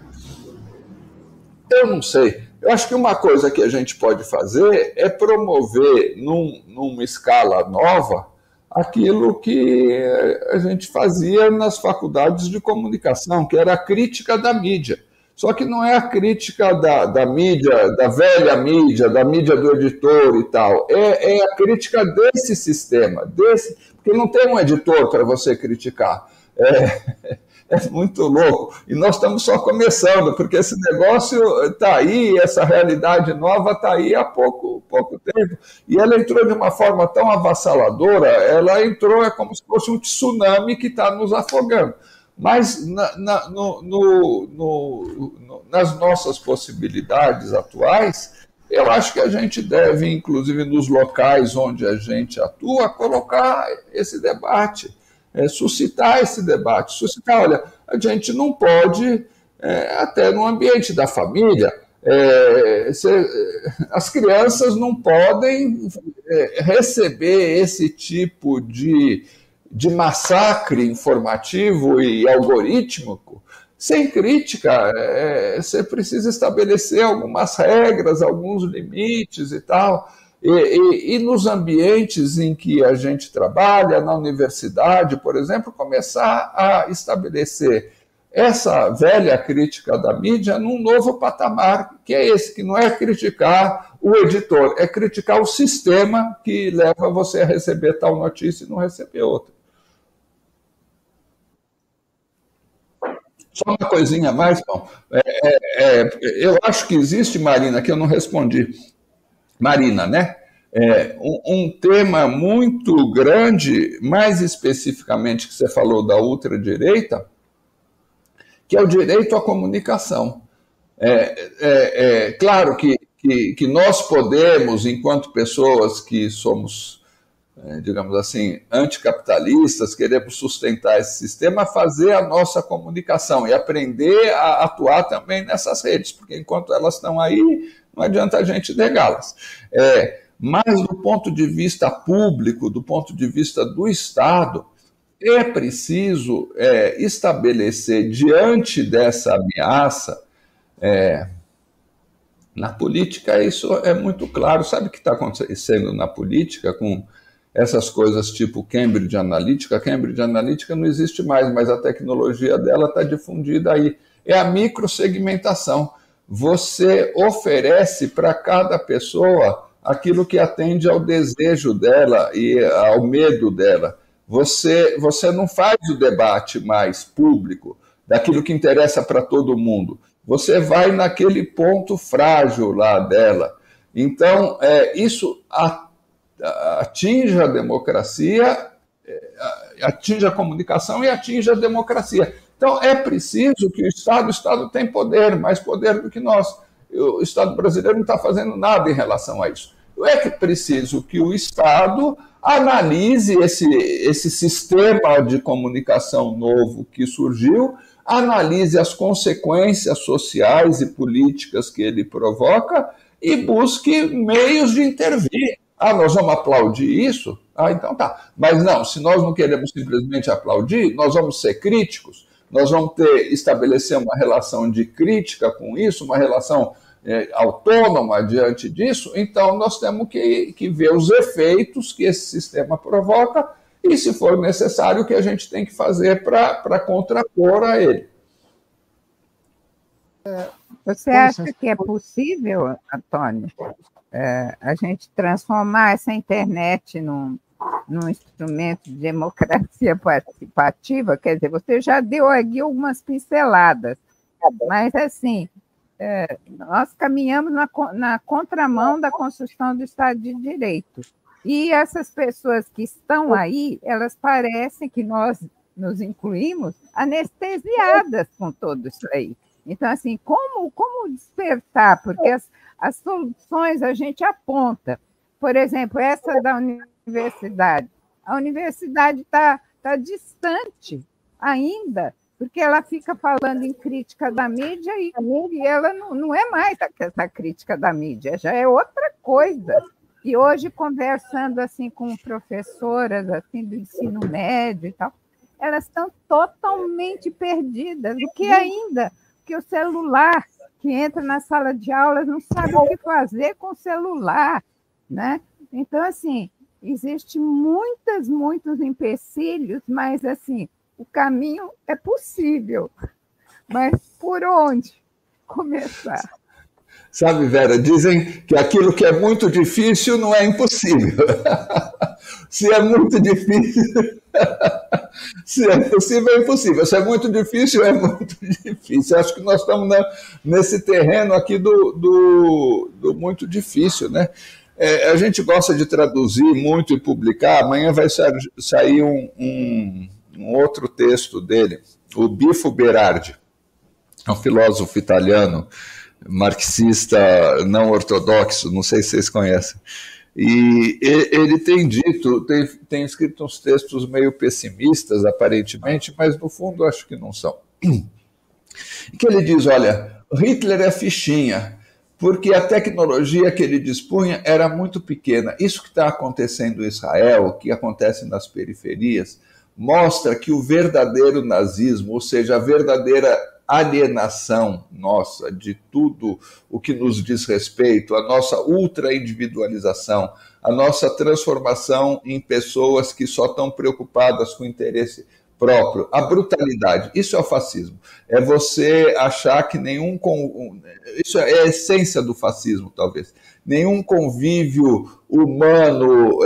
eu não sei. Eu acho que uma coisa que a gente pode fazer é promover, numa escala nova, aquilo que a gente fazia nas faculdades de comunicação, que era a crítica da mídia. Só que não é a crítica da mídia, da velha mídia, da mídia do editor e tal. É a crítica desse sistema, porque não tem um editor para você criticar. É muito louco. E nós estamos só começando, porque esse negócio está aí, essa realidade nova está aí há pouco tempo. E ela entrou de uma forma tão avassaladora, ela entrou, como se fosse um tsunami que está nos afogando. Mas nas nossas possibilidades atuais, eu acho que a gente deve, inclusive nos locais onde a gente atua, colocar esse debate. Suscitar esse debate, olha, a gente não pode, até no ambiente da família, as crianças não podem receber esse tipo de massacre informativo e algorítmico sem crítica. Você precisa estabelecer algumas regras, alguns limites e tal. E nos ambientes em que a gente trabalha, na universidade, por exemplo, começar a estabelecer essa velha crítica da mídia num novo patamar, que é esse, que não é criticar o editor, é criticar o sistema que leva você a receber tal notícia e não receber outra. Só uma coisinha a mais, Paulo. Eu acho que existe, Marina, que eu não respondi. Marina, né? Um tema muito grande, mais especificamente que você falou da ultradireita, que é o direito à comunicação. Claro que nós podemos, enquanto pessoas que somos, digamos assim, anticapitalistas, queremos sustentar esse sistema, fazer a nossa comunicação e aprender a atuar também nessas redes, porque enquanto elas estão aí, não adianta a gente negá-las. Mas do ponto de vista público, do ponto de vista do Estado, é preciso estabelecer, diante dessa ameaça, na política isso é muito claro. Sabe o que está acontecendo na política com essas coisas tipo Cambridge Analytica? Cambridge Analytica não existe mais, mas a tecnologia dela está difundida aí. É a microsegmentação. Você oferece para cada pessoa aquilo que atende ao desejo dela e ao medo dela. Você não faz o debate mais público. daquilo que interessa para todo mundo. Você vai naquele ponto frágil lá dela. Então, isso atinge a democracia, atinge a comunicação e atinge a democracia. Então, é preciso que o Estado tem poder, mais poder do que nós. O Estado brasileiro não está fazendo nada em relação a isso. É preciso que o Estado analise esse sistema de comunicação novo que surgiu, analise as consequências sociais e políticas que ele provoca e busque meios de intervir. Nós vamos aplaudir isso? Então tá. Mas não, se nós não queremos simplesmente aplaudir, nós vamos ser críticos, nós vamos estabelecer uma relação de crítica com isso, uma relação autônoma diante disso, então nós temos que ver os efeitos que esse sistema provoca e, se for necessário, o que a gente tem que fazer para contrapor a ele. Você acha que é possível, Antônio, a gente transformar essa internet num instrumento de democracia participativa? Quer dizer, você já deu aqui algumas pinceladas, mas, assim, nós caminhamos na contramão da construção do Estado de Direito. E essas pessoas que estão aí, elas parecem que nós nos incluímos anestesiadas com tudo isso aí. Então, assim, como despertar? Porque as soluções a gente aponta. Por exemplo, essa da universidade. A universidade está distante ainda, porque ela fica falando em crítica da mídia e ela não é mais essa crítica da mídia, já é outra coisa. E hoje, conversando assim com professoras assim, do ensino médio e tal, elas estão totalmente perdidas. O que ainda? Que o celular que entra na sala de aula não sabe o que fazer com o celular, né? Então, assim, existem muitos empecilhos, mas, assim, o caminho é possível. Mas por onde começar? Sabe, Vera, dizem que aquilo que é muito difícil não é impossível. Se é muito difícil, se é possível, é impossível. Se é muito difícil, é muito difícil. Acho que nós estamos nesse terreno aqui do muito difícil, né? A gente gosta de traduzir muito e publicar. Amanhã vai sair um outro texto dele, o Bifo Berardi, é um filósofo italiano, marxista não ortodoxo, não sei se vocês conhecem. E ele tem tem escrito uns textos meio pessimistas, aparentemente, mas no fundo acho que não são. E que ele diz, olha, Hitler é fichinha, porque a tecnologia que ele dispunha era muito pequena. Isso que está acontecendo em Israel, o que acontece nas periferias, mostra que o verdadeiro nazismo, ou seja, a verdadeira alienação nossa de tudo o que nos diz respeito, a nossa ultra-individualização, a nossa transformação em pessoas que só estão preocupadas com o interesse próprio, a brutalidade, isso é o fascismo. É você achar que isso é a essência do fascismo, talvez. Nenhum convívio humano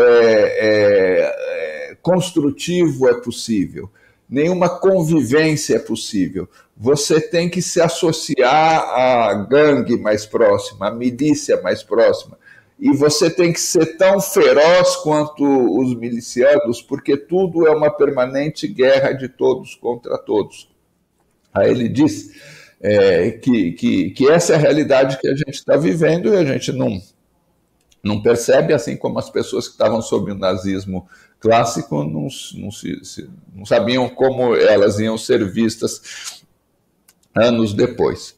construtivo é possível. Nenhuma convivência é possível. Você tem que se associar à gangue mais próxima, à milícia mais próxima. E você tem que ser tão feroz quanto os milicianos, porque tudo é uma permanente guerra de todos contra todos. Aí ele diz que essa é a realidade que a gente está vivendo e a gente não percebe, assim como as pessoas que estavam sob o nazismo clássico não sabiam como elas iam ser vistas anos depois.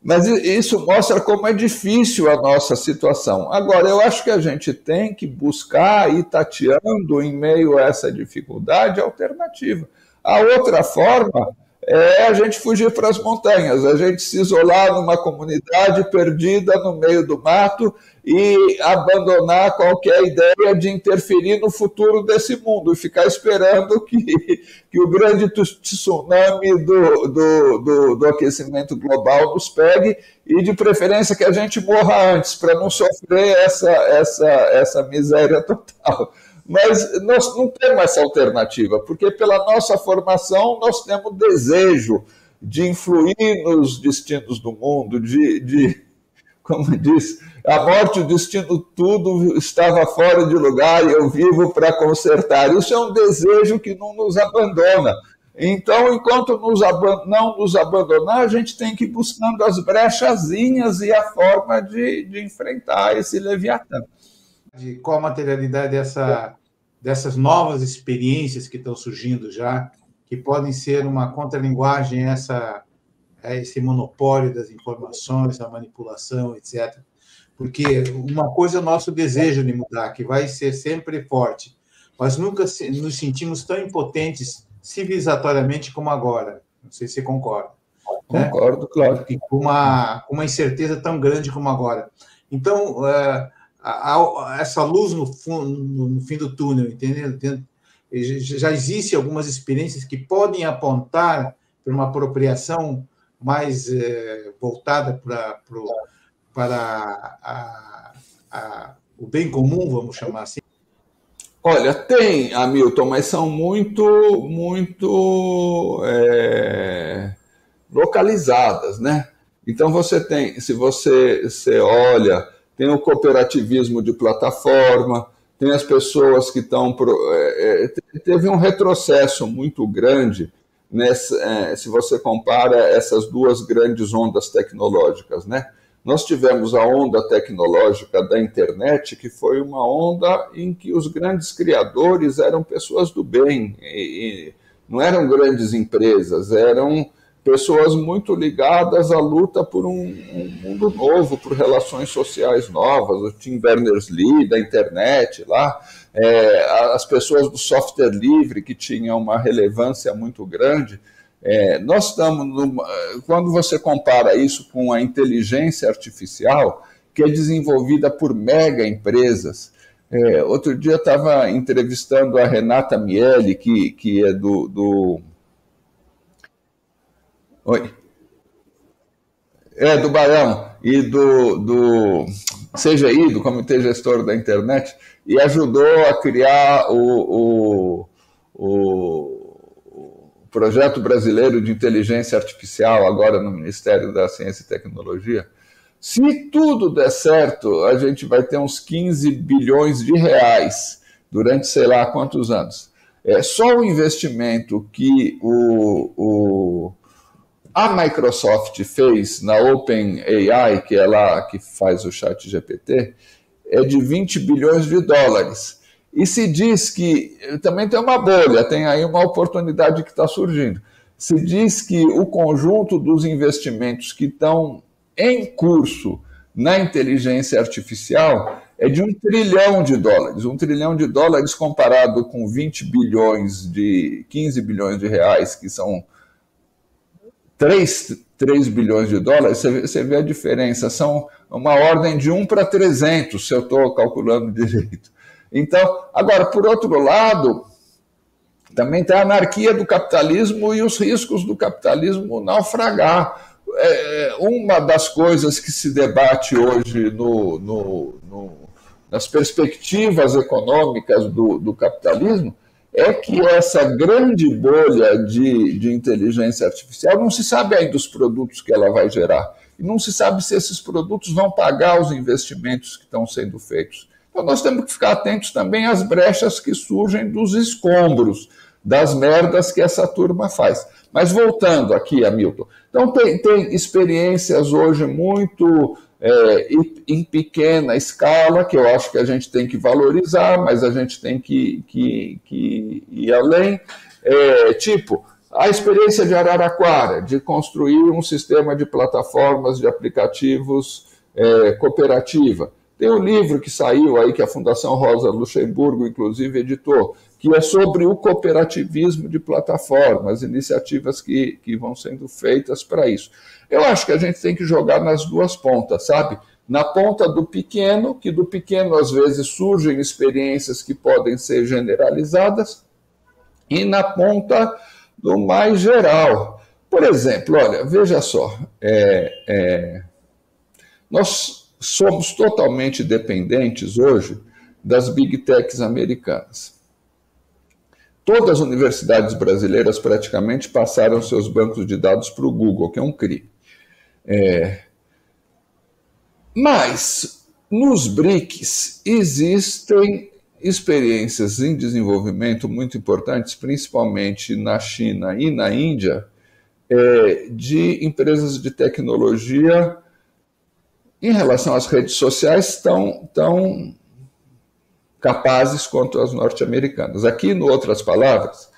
Mas isso mostra como é difícil a nossa situação. Agora, eu acho que a gente tem que buscar ir tateando em meio a essa dificuldade alternativa. A outra forma é a gente fugir para as montanhas, a gente se isolar numa comunidade perdida no meio do mato e abandonar qualquer ideia de interferir no futuro desse mundo e ficar esperando que o grande tsunami do aquecimento global nos pegue e, de preferência, que a gente morra antes, para não sofrer essa miséria total. Mas nós não temos essa alternativa, porque pela nossa formação nós temos desejo de influir nos destinos do mundo, como diz, a morte, o destino, tudo estava fora de lugar e eu vivo para consertar. Isso é um desejo que não nos abandona. Então, enquanto não nos abandonar, a gente tem que ir buscando as brechazinhas e a forma de enfrentar esse Leviatã. De qual a materialidade dessas novas experiências que estão surgindo já, que podem ser uma contralinguagem a esse monopólio das informações, a manipulação, etc. Porque uma coisa é o nosso desejo de mudar, que vai ser sempre forte, mas nunca nos sentimos tão impotentes civilizatoriamente como agora. Não sei se você concorda. Concordo, né? Claro. E com uma incerteza tão grande como agora. Então, essa luz no fim do túnel, entendeu? Já existem algumas experiências que podem apontar para uma apropriação mais voltada para o bem comum, vamos chamar assim? Olha, tem, Hamilton, mas são muito localizadas, né? Então você tem, se você olha, tem o cooperativismo de plataforma, tem as pessoas que estão... teve um retrocesso muito grande, se você compara essas duas grandes ondas tecnológicas, né? Nós tivemos a onda tecnológica da internet, que foi uma onda em que os grandes criadores eram pessoas do bem, e não eram grandes empresas, eram pessoas muito ligadas à luta por um mundo novo, por relações sociais novas, o Tim Berners-Lee da internet lá, as pessoas do software livre que tinham uma relevância muito grande. Nós estamos quando você compara isso com a inteligência artificial, que é desenvolvida por mega empresas. Outro dia eu estava entrevistando a Renata Miele, que é do Barão, e do CGI, do Comitê Gestor da Internet, e ajudou a criar o Projeto Brasileiro de Inteligência Artificial, agora no Ministério da Ciência e Tecnologia. Se tudo der certo, a gente vai ter uns 15 bilhões de reais durante sei lá quantos anos. Só o investimento que a Microsoft fez na OpenAI, que é lá que faz o ChatGPT, é de 20 bilhões de dólares. E se diz que, também tem uma bolha, tem aí uma oportunidade que está surgindo, se diz que o conjunto dos investimentos que estão em curso na inteligência artificial é de $1 trilhão. $1 trilhão comparado com 20 bilhões 15 bilhões de reais, que são 3 bilhões de dólares, você vê a diferença, são uma ordem de 1 para 300, se eu estou calculando direito. Então, agora, por outro lado, também tem a anarquia do capitalismo e os riscos do capitalismo naufragar. Uma das coisas que se debate hoje nas perspectivas econômicas do capitalismo é que essa grande bolha de inteligência artificial não se sabe ainda os produtos que ela vai gerar. E não se sabe se esses produtos vão pagar os investimentos que estão sendo feitos. Então nós temos que ficar atentos também às brechas que surgem dos escombros, das merdas que essa turma faz. Mas voltando aqui, Hamilton, então tem experiências hoje muito em pequena escala, que eu acho que a gente tem que valorizar, mas a gente tem que ir além. Tipo, a experiência de Araraquara, de construir um sistema de plataformas de aplicativos cooperativa. Tem um livro que saiu aí, que a Fundação Rosa Luxemburgo, inclusive, editou, que é sobre o cooperativismo de plataformas, iniciativas que vão sendo feitas para isso. Eu acho que a gente tem que jogar nas duas pontas, sabe? Na ponta do pequeno, que do pequeno às vezes surgem experiências que podem ser generalizadas, e na ponta do mais geral. Por exemplo, olha, veja só, nós somos totalmente dependentes hoje das Big Techs americanas. Todas as universidades brasileiras praticamente passaram seus bancos de dados para o Google, que é um CRI. Mas, nos BRICS, existem experiências em desenvolvimento muito importantes, principalmente na China e na Índia, de empresas de tecnologia em relação às redes sociais tão capazes quanto as norte-americanas. Aqui, no Outras Palavras,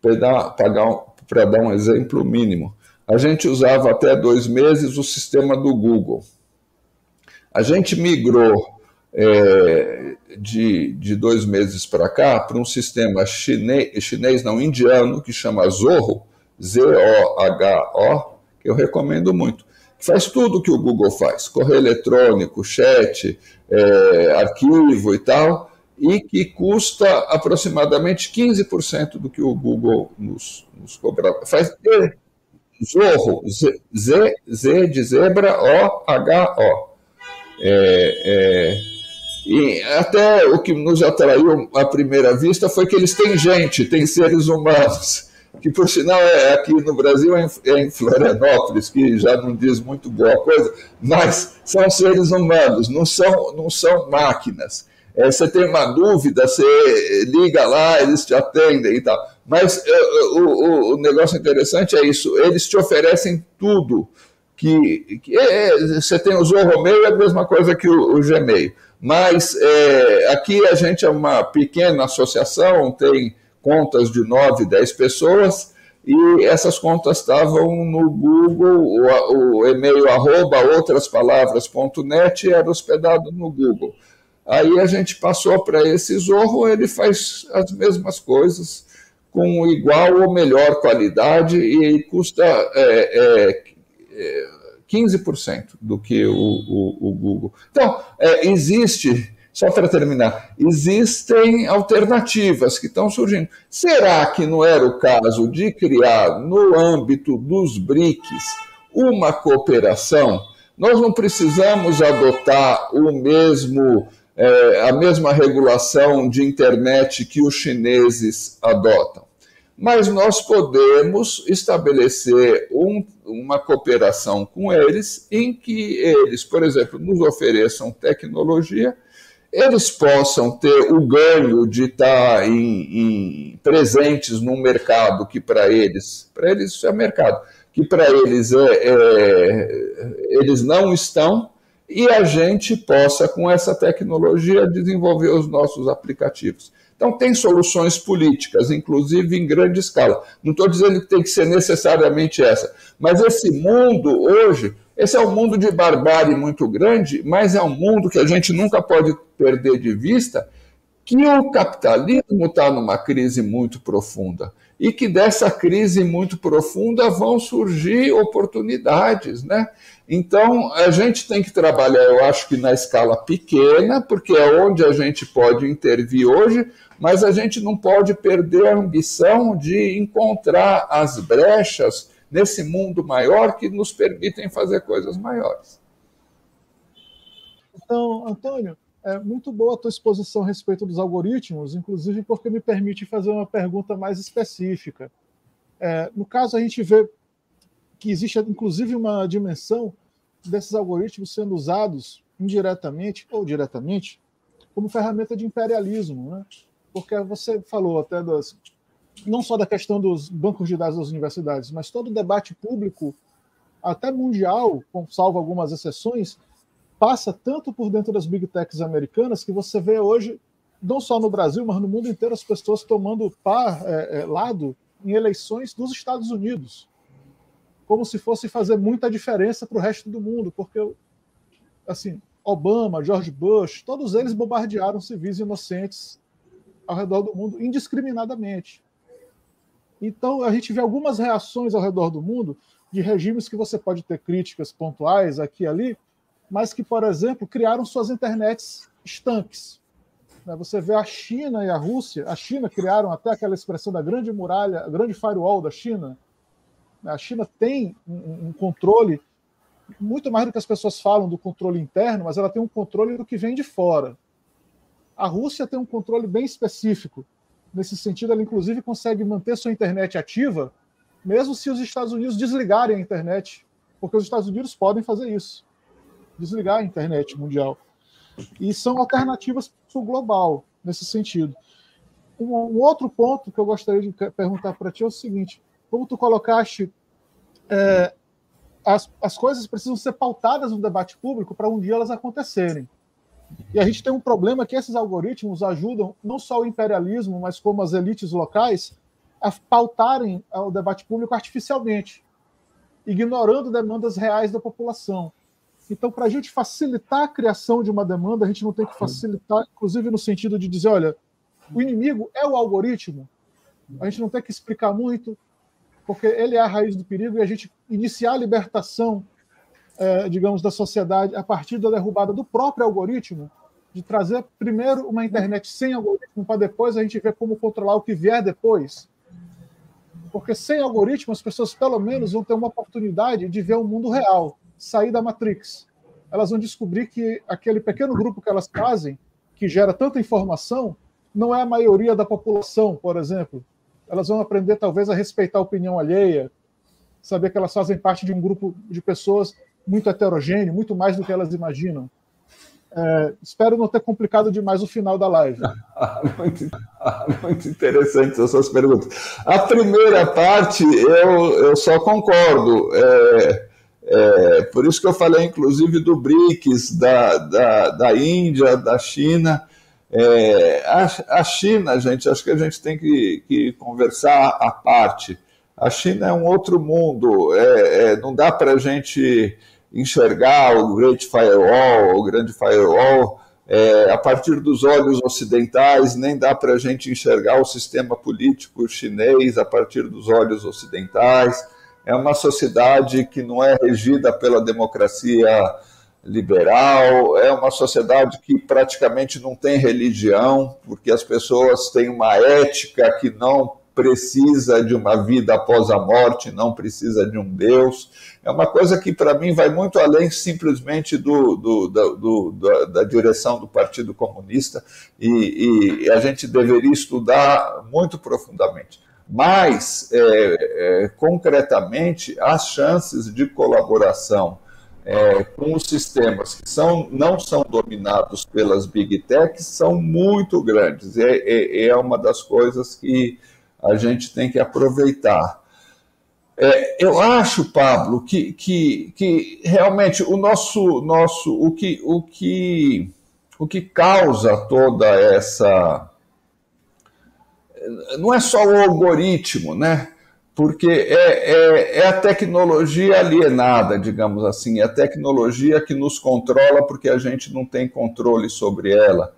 para dar um exemplo mínimo, a gente usava até 2 meses o sistema do Google. A gente migrou de 2 meses para cá para um sistema chinês, não, indiano, que chama Zoho, Z-O-H-O, que eu recomendo muito. Faz tudo o que o Google faz, correio eletrônico, chat, arquivo e tal, e que custa aproximadamente 15% do que o Google nos cobrava. Faz Zoho, Z de zebra, O-H-O. E até o que nos atraiu à primeira vista foi que eles têm gente, têm seres humanos, que por sinal aqui no Brasil é em Florianópolis, que já não diz muito boa coisa, mas são seres humanos, não são máquinas. Você tem uma dúvida, você liga lá, eles te atendem e tal. Mas o negócio interessante é isso, eles te oferecem tudo. Você tem o Zoho Mail, é a mesma coisa que o Gmail. Mas aqui a gente é uma pequena associação, tem contas de 9, 10 pessoas, e essas contas estavam no Google, o e-mail @outraspalavras.net era hospedado no Google. Aí a gente passou para esse Zoho, ele faz as mesmas coisas, com igual ou melhor qualidade, e custa 15% do que o Google. Então, existe, só para terminar, existem alternativas que estão surgindo. Será que não era o caso de criar, no âmbito dos BRICS, uma cooperação? Nós não precisamos adotar a mesma regulação de internet que os chineses adotam, mas nós podemos estabelecer uma cooperação com eles em que eles, por exemplo, nos ofereçam tecnologia, eles possam ter o ganho de estar presentes num mercado que para eles isso é mercado, que para eles eles não estão, e a gente possa, com essa tecnologia, desenvolver os nossos aplicativos. Então, tem soluções políticas, inclusive em grande escala. Não estou dizendo que tem que ser necessariamente essa, mas esse mundo hoje, esse é um mundo de barbárie muito grande, mas é um mundo que a gente nunca pode perder de vista, que o capitalismo está numa crise muito profunda, e que dessa crise muito profunda vão surgir oportunidades, né? Então, a gente tem que trabalhar, eu acho que na escala pequena, porque é onde a gente pode intervir hoje, mas a gente não pode perder a ambição de encontrar as brechas nesse mundo maior que nos permitem fazer coisas maiores. Então, Antônio, é muito boa a tua exposição a respeito dos algoritmos, inclusive porque me permite fazer uma pergunta mais específica. No caso, a gente vê que existe, inclusive, uma dimensão desses algoritmos sendo usados indiretamente ou diretamente como ferramenta de imperialismo, né? Porque você falou até não só da questão dos bancos de dados das universidades, mas todo o debate público, até mundial, salvo algumas exceções, passa tanto por dentro das big techs americanas que você vê hoje, não só no Brasil, mas no mundo inteiro, as pessoas tomando lado em eleições dos Estados Unidos, como se fosse fazer muita diferença para o resto do mundo, porque, assim, Obama, George Bush, todos eles bombardearam civis inocentes ao redor do mundo indiscriminadamente. Então, a gente vê algumas reações ao redor do mundo de regimes que você pode ter críticas pontuais aqui e ali, mas que, por exemplo, criaram suas internets estanques. Você vê a China e a Rússia, a China criaram até aquela expressão da grande muralha, a grande firewall da China. A China tem um controle, muito mais do que as pessoas falam do controle interno, mas ela tem um controle do que vem de fora. A Rússia tem um controle bem específico. Nesse sentido, ela inclusive consegue manter sua internet ativa, mesmo se os Estados Unidos desligarem a internet, porque os Estados Unidos podem fazer isso, desligar a internet mundial. E são alternativas para o global, nesse sentido. Um outro ponto que eu gostaria de perguntar para ti é o seguinte: como tu colocaste, as coisas precisam ser pautadas no debate público para um dia elas acontecerem. E a gente tem um problema que esses algoritmos ajudam não só o imperialismo, mas como as elites locais, a pautarem o debate público artificialmente, ignorando demandas reais da população. Então, para a gente facilitar a criação de uma demanda, a gente não tem que facilitar, inclusive no sentido de dizer, olha, o inimigo é o algoritmo, a gente não tem que explicar muito, porque ele é a raiz do perigo, e a gente iniciar a libertação, digamos, da sociedade a partir da derrubada do próprio algoritmo, de trazer primeiro uma internet sem algoritmo, para depois a gente ver como controlar o que vier depois. Porque sem algoritmo as pessoas pelo menos vão ter uma oportunidade de ver o mundo real, sair da Matrix. Elas vão descobrir que aquele pequeno grupo que elas fazem, que gera tanta informação, não é a maioria da população, por exemplo. Elas vão aprender talvez a respeitar a opinião alheia, saber que elas fazem parte de um grupo de pessoas muito heterogêneo, muito mais do que elas imaginam. Espero não ter complicado demais o final da live. Muito interessantes as suas perguntas. A primeira parte, eu só concordo. Por isso que eu falei, inclusive, do BRICS, da Índia, da China. A China, gente, acho que a gente tem que conversar à parte. A China é um outro mundo. Não dá para a gente enxergar o Great Firewall, o Grande Firewall, a partir dos olhos ocidentais, nem dá para a gente enxergar o sistema político chinês a partir dos olhos ocidentais. É uma sociedade que não é regida pela democracia liberal, é uma sociedade que praticamente não tem religião, porque as pessoas têm uma ética que não precisa de uma vida após a morte, não precisa de um Deus. É uma coisa que, para mim, vai muito além simplesmente da direção do Partido Comunista, e a gente deveria estudar muito profundamente. Mas, concretamente, as chances de colaboração com os sistemas que não são dominados pelas Big Techs são muito grandes. É uma das coisas que a gente tem que aproveitar. Eu acho, Pablo, que realmente o que causa toda essa... Não é só o algoritmo, né? Porque é a tecnologia alienada, digamos assim, é a tecnologia que nos controla porque a gente não tem controle sobre ela.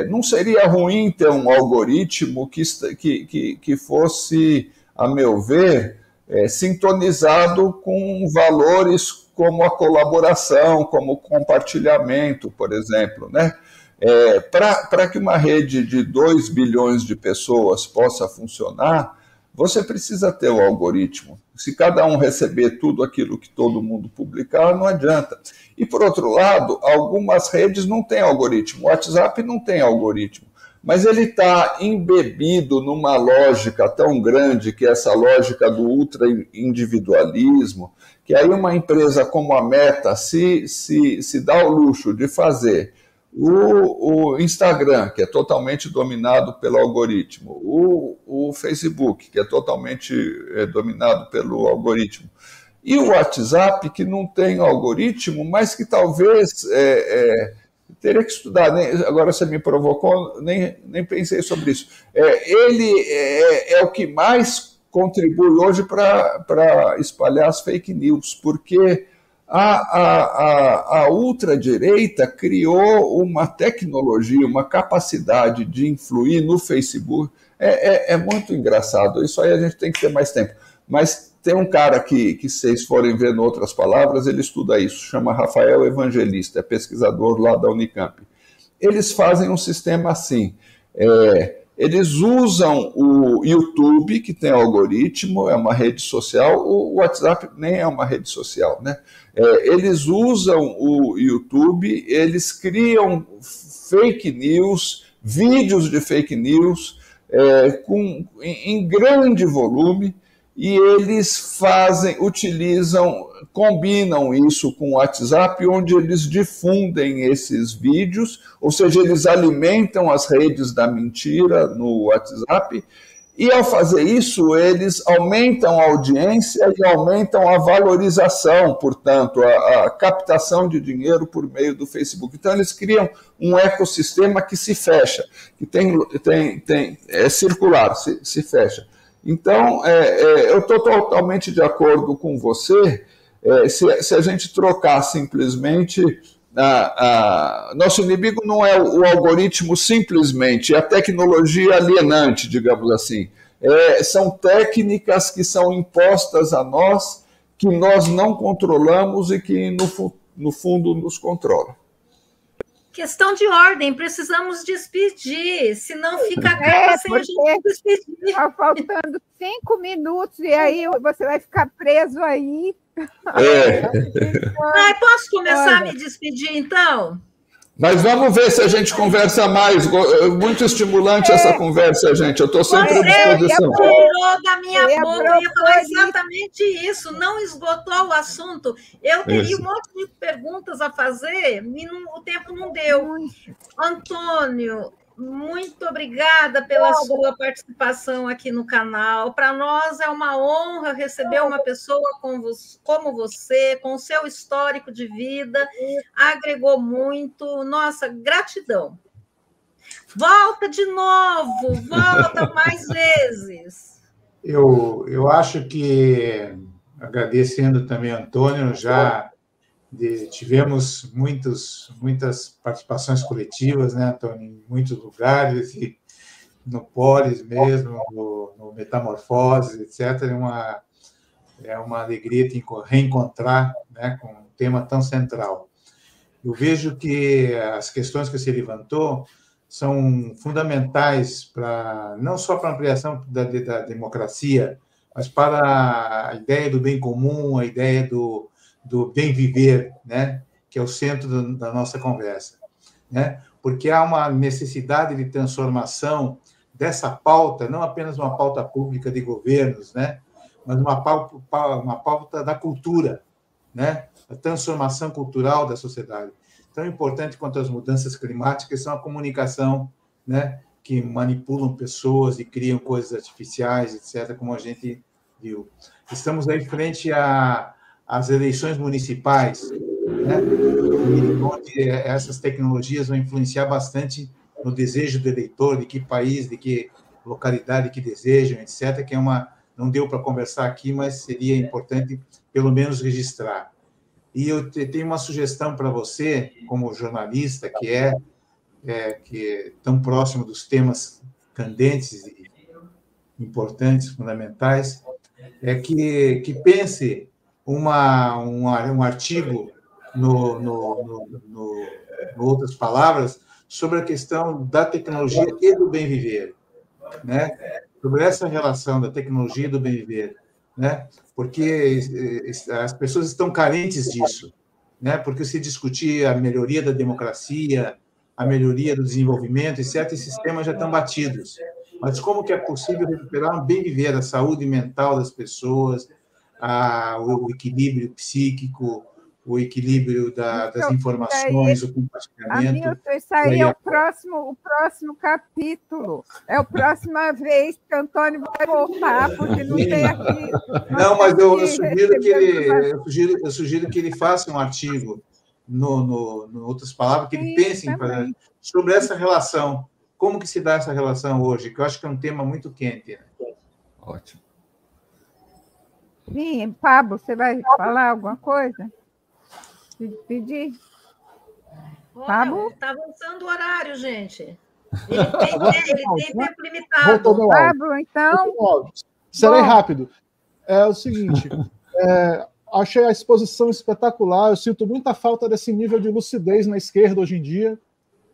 Não seria ruim ter um algoritmo que fosse, a meu ver, sintonizado com valores como a colaboração, como o compartilhamento, por exemplo, né? Para que uma rede de 2 bilhões de pessoas possa funcionar, você precisa ter o algoritmo. Se cada um receber tudo aquilo que todo mundo publicar, não adianta. E, por outro lado, algumas redes não têm algoritmo. O WhatsApp não tem algoritmo, mas ele está embebido numa lógica tão grande, que é essa lógica do ultra-individualismo, que aí uma empresa como a Meta se dá o luxo de fazer o Instagram, que é totalmente dominado pelo algoritmo, o Facebook, que é totalmente dominado pelo algoritmo, e o WhatsApp, que não tem algoritmo, mas que talvez teria que estudar. Agora você me provocou, nem pensei sobre isso. Ele é o que mais contribui hoje para espalhar as fake news, porque a ultradireita criou uma tecnologia, uma capacidade de influir no Facebook. É muito engraçado. Isso aí a gente tem que ter mais tempo. Mas tem um cara que vocês forem ver, em outras palavras, ele estuda isso, chama Rafael Evangelista, é pesquisador lá da Unicamp. Eles fazem um sistema assim. eles usam o YouTube, que tem algoritmo, é uma rede social, o WhatsApp nem é uma rede social, né? Eles usam o YouTube, eles criam fake news, vídeos de fake news, em grande volume, e eles combinam isso com o WhatsApp, onde eles difundem esses vídeos, ou seja, eles alimentam as redes da mentira no WhatsApp, e ao fazer isso, eles aumentam a audiência e aumentam a valorização, portanto, a captação de dinheiro por meio do Facebook. Então, eles criam um ecossistema que se fecha, que é circular, se fecha. Então, eu estou totalmente de acordo com você. Se a gente trocar simplesmente, nosso inimigo não é o algoritmo simplesmente, é a tecnologia alienante, digamos assim. São técnicas que são impostas a nós, que nós não controlamos e que, no fundo, nos controlam. Questão de ordem, precisamos despedir, senão fica cara sem a gente despedir. Está faltando 5 minutos e aí você vai ficar preso aí. Posso começar a me despedir, então? Mas vamos ver se a gente conversa mais. Muito estimulante essa conversa, gente. Eu estou sempre à disposição. Você tirou da minha boca, eu ia falar exatamente isso. Não esgotou o assunto. Eu teria um monte de perguntas a fazer e o tempo não deu. Antônio, muito obrigada pela sua participação aqui no canal. Para nós é uma honra receber uma pessoa como você, com o seu histórico de vida, agregou muito. Nossa, gratidão. Volta de novo, volta mais vezes. Eu acho que, agradecendo também Antônio, já tivemos muitas participações coletivas, né, Antônio, em muitos lugares, e no Polis mesmo, no Metamorfose, etc. É uma alegria te reencontrar, né, com um tema tão central. Eu vejo que as questões que você levantou são fundamentais não só para a ampliação da democracia, mas para a ideia do bem comum, a ideia do bem viver, né, que é o centro da nossa conversa, né? Porque há uma necessidade de transformação dessa pauta, não apenas uma pauta pública de governos, né, mas uma pauta da cultura, né, a transformação cultural da sociedade. Tão importante quanto as mudanças climáticas são a comunicação, né, que manipulam pessoas e criam coisas artificiais, etc., como a gente viu. Estamos aí frente às eleições municipais, né, onde essas tecnologias vão influenciar bastante no desejo do eleitor, de que país, de que localidade que desejam, etc., que não deu para conversar aqui, mas seria importante, pelo menos, registrar. E eu tenho uma sugestão para você, como jornalista, que é tão próximo dos temas candentes e importantes, fundamentais, que pense um artigo, no outras palavras, sobre a questão da tecnologia e do bem viver, né? Sobre essa relação da tecnologia e do bem viver, né? Porque as pessoas estão carentes disso, né? Porque se discutir a melhoria da democracia, a melhoria do desenvolvimento, e certos sistemas já estão batidos. Mas como que é possível recuperar um bem viver, a saúde mental das pessoas, o equilíbrio psíquico, o equilíbrio das informações, o compartilhamento? Hamilton, isso aí é o próximo capítulo. É a próxima vez que o Antônio vai voltar, porque não tem aqui... Não, mas eu sugiro que ele faça um artigo, no outras palavras, que ele pense sobre essa relação. Como que se dá essa relação hoje? Que eu acho que é um tema muito quente. Né? Ótimo. Sim, Pablo, você vai falar alguma coisa? Pedir? Pablo? Está avançando o horário, gente. Ele tem tempo limitado. Pablo, então... Serei rápido. É o seguinte, achei a exposição espetacular, eu sinto muita falta desse nível de lucidez na esquerda hoje em dia.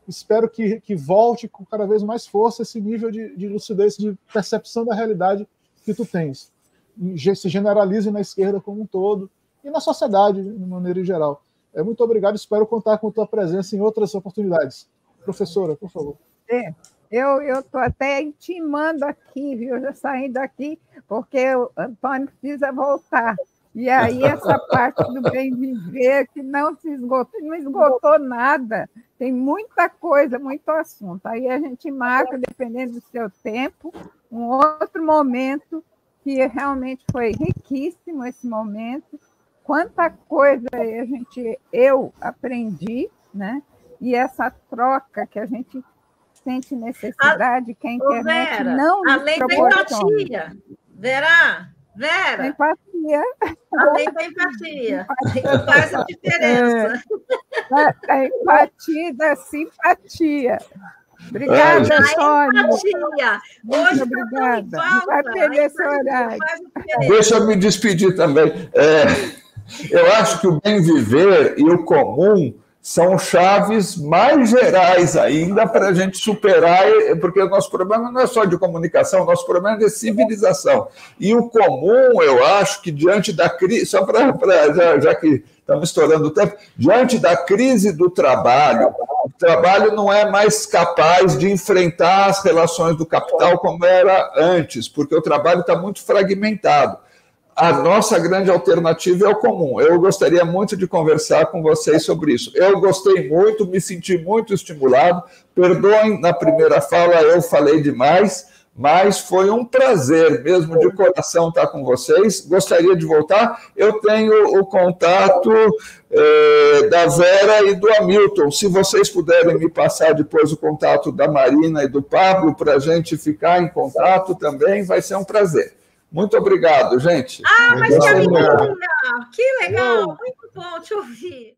espero que volte com cada vez mais força esse nível de lucidez, de percepção da realidade que tu tens. E se generalize na esquerda como um todo e na sociedade, de maneira geral. Muito obrigado, espero contar com a tua presença em outras oportunidades. Professora, por favor. Eu estou até intimando aqui, viu? Já saindo aqui, porque o Antônio precisa voltar. E aí, essa parte do bem viver, que não esgotou nada. Tem muita coisa, muito assunto. Aí a gente marca, dependendo do seu tempo, um outro momento, que realmente foi riquíssimo esse momento. Quanta coisa eu aprendi, né? E essa troca que a gente sente necessidade, que a internet Vera, não nos além proporciona. da empatia, Vera, empatia. Além da empatia, faz a diferença. A empatia da simpatia. Obrigada, Antônio. Hoje obrigada. Vai perder seu horário. Deixa eu me despedir também. Eu acho que o bem viver e o comum são chaves mais gerais ainda para a gente superar, porque o nosso problema não é só de comunicação, o nosso problema é de civilização. E o comum, eu acho que diante da crise, já que estamos estourando o tempo, diante da crise do trabalho, o trabalho não é mais capaz de enfrentar as relações do capital como era antes, porque o trabalho está muito fragmentado. A nossa grande alternativa é o comum. Eu gostaria muito de conversar com vocês sobre isso. Eu gostei muito, me senti muito estimulado. Perdoem, na primeira fala eu falei demais, mas foi um prazer mesmo de coração estar com vocês. Gostaria de voltar. Eu tenho o contato da Vera e do Hamilton. Se vocês puderem me passar depois o contato da Marina e do Pablo para a gente ficar em contato também, vai ser um prazer. Muito obrigado, gente. Mas que alegria! Que legal! Muito bom te ouvir.